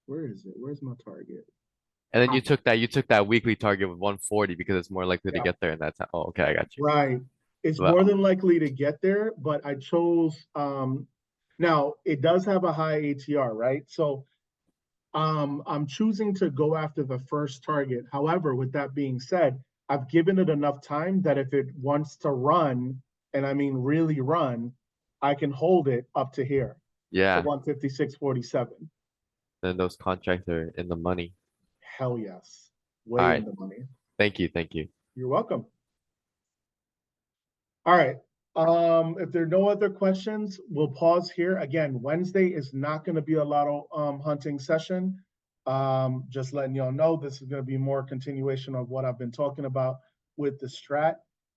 Where is it? Where's my target? And then Ah, you took that weekly target with 140 because it's more likely to yeah, get there in that time. Oh, okay, I got you. right. It's more Well, than likely to get there, but I chose now it does have a high ATR, right? So I'm choosing to go after the first target. However, with that being said, I've given it enough time that if it wants to run, and I mean really run, I can hold it up to here to yeah. 156.47. Then those contracts are in the money. Hell yes. All Way in right. the money. Thank you. Thank you. You're welcome. All right. If there are no other questions, we'll pause here. Again, Wednesday is not going to be a lotto hunting session. Just letting y'all know this is going to be more continuation of what I've been talking about with the strat.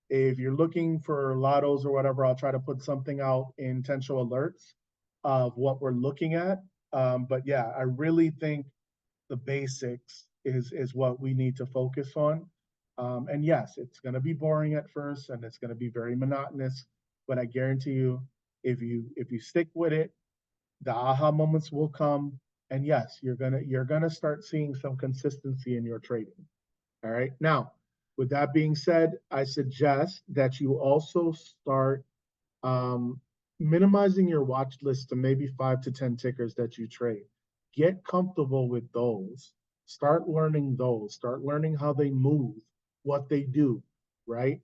If you're looking for lottos or whatever, I'll try to put something out in Tensho alerts of what we're looking at. But yeah, I really think the basics is what we need to focus on. And yes, it's going to be boring at first, and it's going to be very monotonous. But I guarantee you, if you stick with it, the aha moments will come. And yes, you're gonna start seeing some consistency in your trading. All right. Now, with that being said, I suggest that you also start um, minimizing your watch list to maybe 5 to 10 tickers that you trade. Get comfortable with those. Start learning those. Start learning how they move, what they do, right?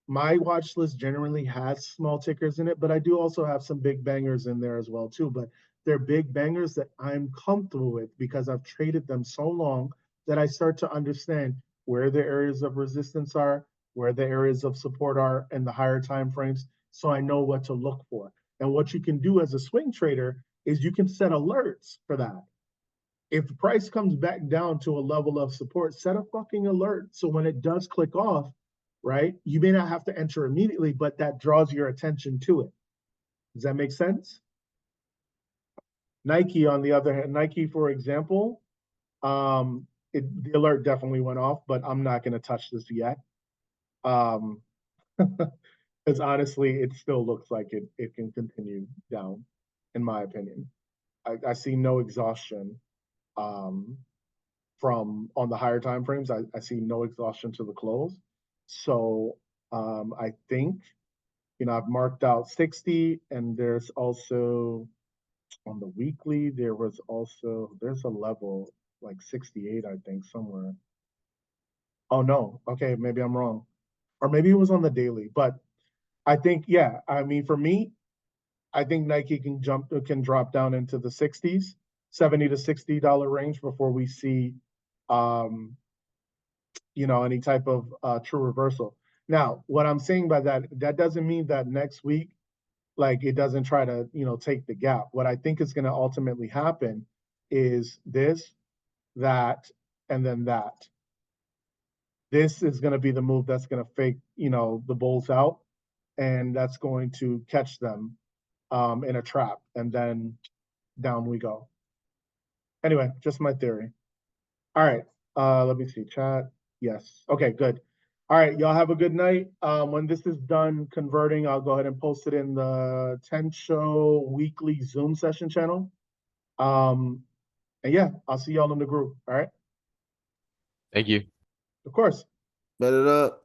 My watch list generally has small tickers in it, but I do also have some big bangers in there as well too. But they're big bangers that I'm comfortable with because I've traded them so long that I start to understand where the areas of resistance are, where the areas of support are, and the higher time frames, so I know what to look for. And what you can do as a swing trader is you can set alerts for that. If the price comes back down to a level of support, set a fucking alert. So when it does click off, right, you may not have to enter immediately, but that draws your attention to it. Does that make sense? Nike, on the other hand, Nike, for example, the alert definitely went off, but I'm not going to touch this yet. Because honestly, it still looks like it can continue down, in my opinion. I see no exhaustion from on the higher time frames. I see no exhaustion to the close. So I think, I've marked out 60, and there's also on the weekly, there's a level like 68, I think, somewhere. Oh no, okay, maybe I'm wrong. Or maybe it was on the daily, but I think, yeah, I mean, for me, I think Nike can drop down into the 60s, $70 to $60 range before we see any type of true reversal. Now, what I'm saying by that doesn't mean that next week, like, it doesn't try to, take the gap. What I think is going to ultimately happen is this, that, and then that. This is going to be the move that's going to fake, the bulls out, and that's going to catch them in a trap, and then down we go. Anyway, just my theory. All right, let me see, chat. Yes, okay, good. All right, y'all have a good night. When this is done converting, I'll go ahead and post it in the Tensho weekly Zoom session channel. And yeah, I'll see y'all in the group, all right? Thank you. Of course. Bet it up.